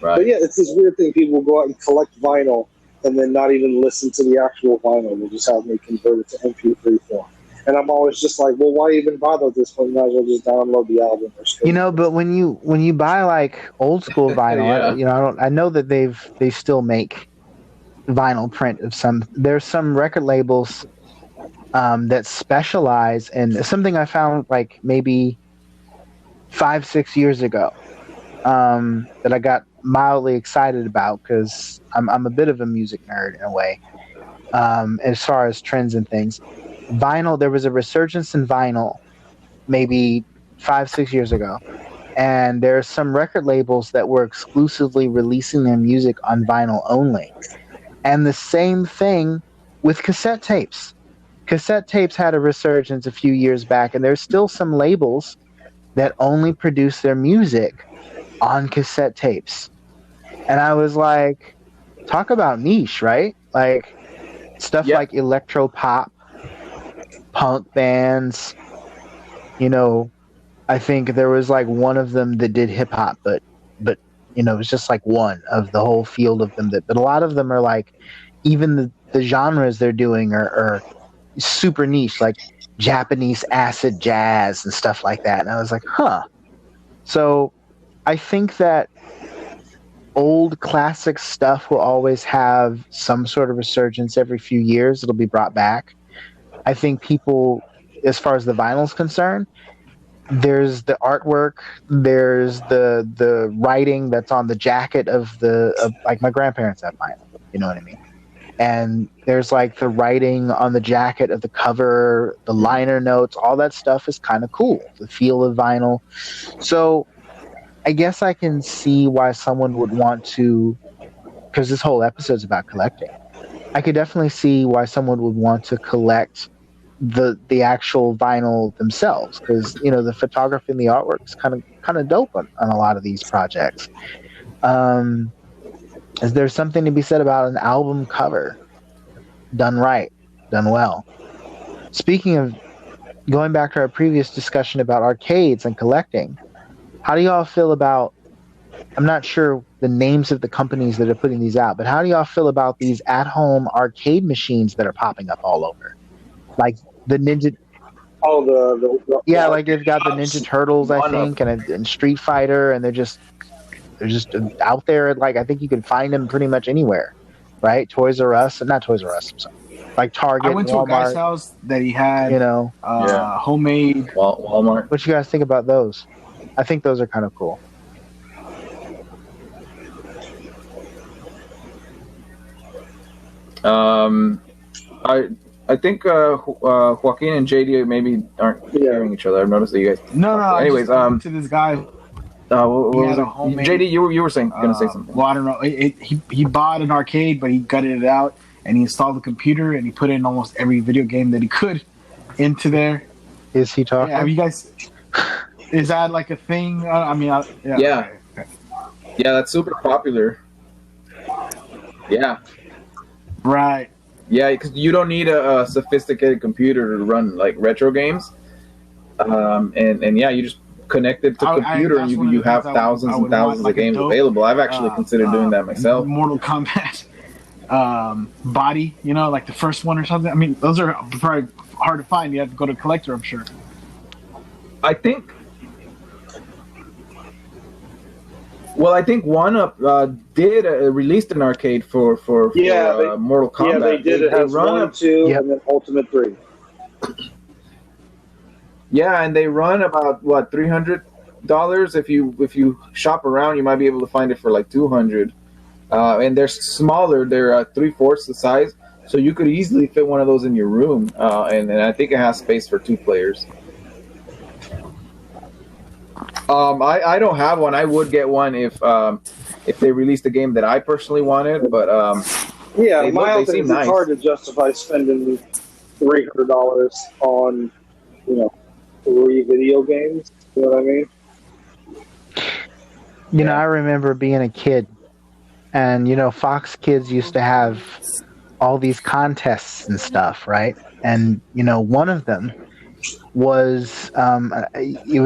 Right. But yeah, it's this weird thing. People go out and collect vinyl and then not even listen to the actual vinyl. They just have me convert it to MP3 form. And I'm always just like, well, why even bother this one? Might as well just download the album or something. But when you buy like old school vinyl, I know that they still make vinyl print of some. There's some record labels that specialize in something I found like maybe 5-6 years ago that I got mildly excited about because I'm a bit of a music nerd in a way as far as trends and things. Vinyl, there was a resurgence in vinyl maybe 5-6 years ago, and there are some record labels that were exclusively releasing their music on vinyl only. And the same thing with cassette tapes. Cassette tapes had a resurgence a few years back, and there's still some labels that only produce their music on cassette tapes. And I was like, talk about niche, right? Like stuff like electro pop, punk bands. I think there was like one of them that did hip hop, but it was just like one of the whole field of them. But a lot of them are like, even the genres they're doing are super niche, like Japanese acid jazz and stuff like that. And I was like, huh. So I think that old classic stuff will always have some sort of resurgence every few years. It'll be brought back. I think people, as far as the vinyl's concerned, there's the artwork, there's the writing that's on the jacket of like my grandparents have vinyl, you know what I mean? And there's like the writing on the jacket of the cover, the liner notes, all that stuff is kind of cool. The feel of vinyl. So I guess I can see why someone would want to, because this whole episode's about collecting. I could definitely see why someone would want to collect the actual vinyl themselves, because the photography and the artwork is kind of dope on a lot of these projects. Is there something to be said about an album cover done right, done well? Speaking of going back to our previous discussion about arcades and collecting, how do y'all feel about, I'm not sure the names of the companies that are putting these out, but how do y'all feel about these at-home arcade machines that are popping up all over? Like the Ninja... Oh, the like they've got the Ninja Turtles, I think, and Street Fighter, and they're just out there. Like, I think you can find them pretty much anywhere, right? Toys R Us, not Toys R Us, I'm sorry. Like Target, I went to Walmart, a guy's house that he had, homemade. Walmart. What you guys think about those? I think those are kind of cool. I think Joaquin and JD maybe aren't hearing each other. I've noticed that you guys. No. Anyways, to this guy. What was had a it? homemade, JD, you were saying gonna say something. Well, I don't know. He bought an arcade, but he gutted it out and he installed the computer and he put in almost every video game that he could into there. Is he talking? Yeah, have you guys? Is that like a thing? Yeah. Okay. Yeah, that's super popular. Yeah. Right. Yeah, because you don't need a sophisticated computer to run like retro games, and yeah, you just connect it to computer and you have thousands and thousands of games available. I've actually considered doing that myself. Mortal Kombat. body, you know, like the first one or something. I mean, those are probably hard to find. You have to go to a collector, I'm sure. I think. Well, I think one did released an arcade for Mortal Kombat. Yeah, they did. It has 1, 2, and then Ultimate 3. Yeah, and they run about what $300. If you shop around, you might be able to find it for like $200. And they're smaller; they're 3/4 the size, so you could easily fit one of those in your room. And I think it has space for 2 players. I don't have one. I would get one if they released a game that I personally wanted, but yeah, they seem nice. It's hard to justify spending $300 on 3 video games. You know what I mean? You know, I remember being a kid, and Fox Kids used to have all these contests and stuff, right? And one of them was it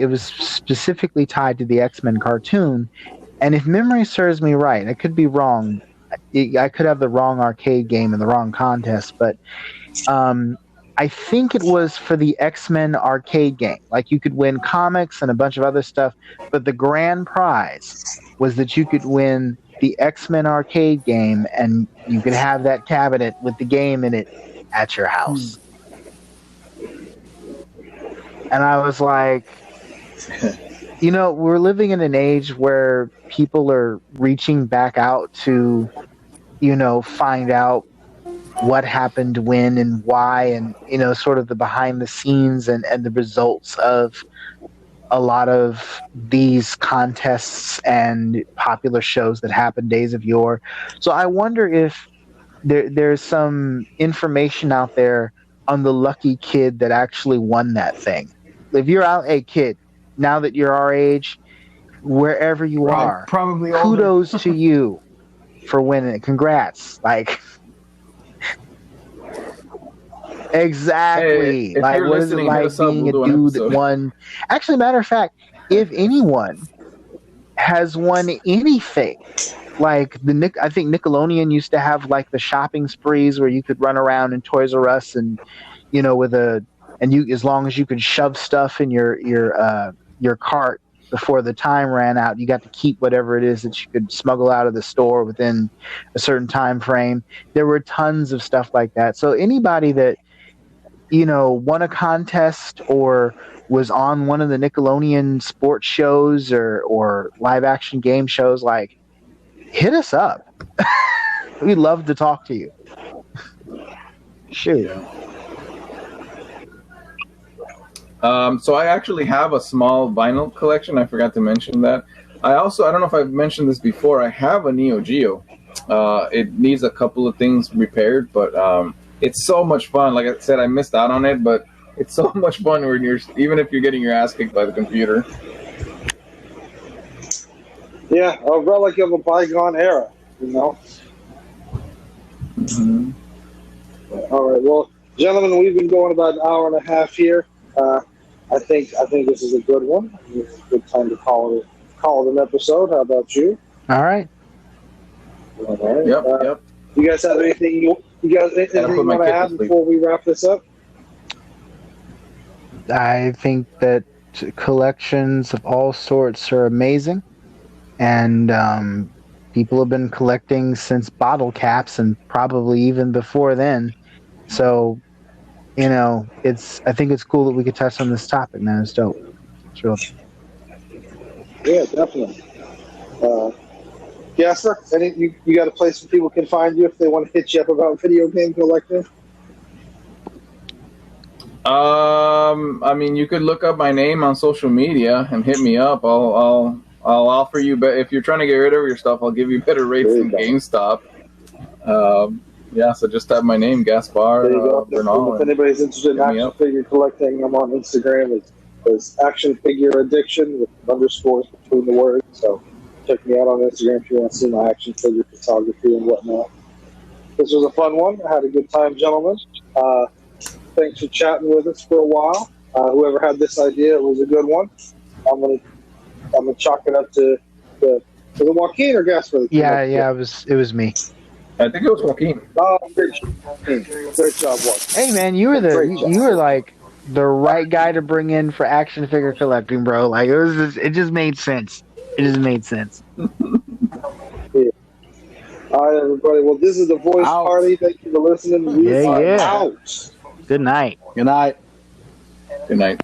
was specifically tied to the X-Men cartoon, and if memory serves me right, I could be wrong. I could have the wrong arcade game and the wrong contest, but I think it was for the X-Men arcade game. Like, you could win comics and a bunch of other stuff, but the grand prize was that you could win the X-Men arcade game, and you could have that cabinet with the game in it at your house. And I was like, we're living in an age where people are reaching back out to, find out what happened when and why, and sort of the behind the scenes and the results of a lot of these contests and popular shows that happened days of yore. So I wonder if there's some information out there on the lucky kid that actually won that thing. If you're out, hey kid, now that you're our age, wherever you are, probably kudos to you for winning it. Congrats. Like, exactly. Hey, like, what is it like being a dude that won? Actually, matter of fact, if anyone has won anything, like I think Nickelodeon used to have like the shopping sprees where you could run around in Toys R Us and as long as you could shove stuff in your cart before the time ran out, you got to keep whatever it is that you could smuggle out of the store within a certain time frame. There were tons of stuff like that. So anybody that won a contest or was on one of the Nickelodeon sports shows or live action game shows, like, hit us up. We'd love to talk to you. Shoot. Yeah. So I actually have a small vinyl collection. I forgot to mention that. I don't know if I've mentioned this before. I have a Neo Geo. It needs a couple of things repaired, but it's so much fun. Like I said, I missed out on it, but it's so much fun when even if you're getting your ass kicked by the computer. Yeah, a relic of a bygone era, Mm-hmm. All right, well, gentlemen, we've been going about an hour and a half here. I think this is a good one. It's a good time to call it an episode. How about you? All right. All right. Yep. You guys have anything you want to add before we wrap this up? I think that collections of all sorts are amazing, and people have been collecting since bottle caps and probably even before then. So, I think it's cool that we could touch on this topic, man. It's dope. It's real. Yeah, definitely. Gasper, you got a place where people can find you if they want to hit you up about video game collecting? I mean, you could look up my name on social media and hit me up. I'll offer you, but if you're trying to get rid of your stuff, I'll give you better rates than GameStop. Yeah, so just type my name, Gaspar Bernal. If anybody's interested in action figure collecting, I'm on Instagram. It's action figure addiction with underscores between the words. So check me out on Instagram if you want to see my action figure photography and whatnot. This was a fun one. I had a good time, gentlemen. Thanks for chatting with us for a while. Whoever had this idea, it was a good one. I'm gonna chalk it up to the Joaquin or Gasper. Yeah, it was me. I think it was Joaquin. Oh, great job, Watch. Hey man, you were Great job. you were like the right guy to bring in for action figure collecting, bro. Like it just made sense. It just made sense. All right, everybody. Well, this is the Voice Out. Party. Thank you for listening. We are Yeah. out. Good night. Good night. Good night.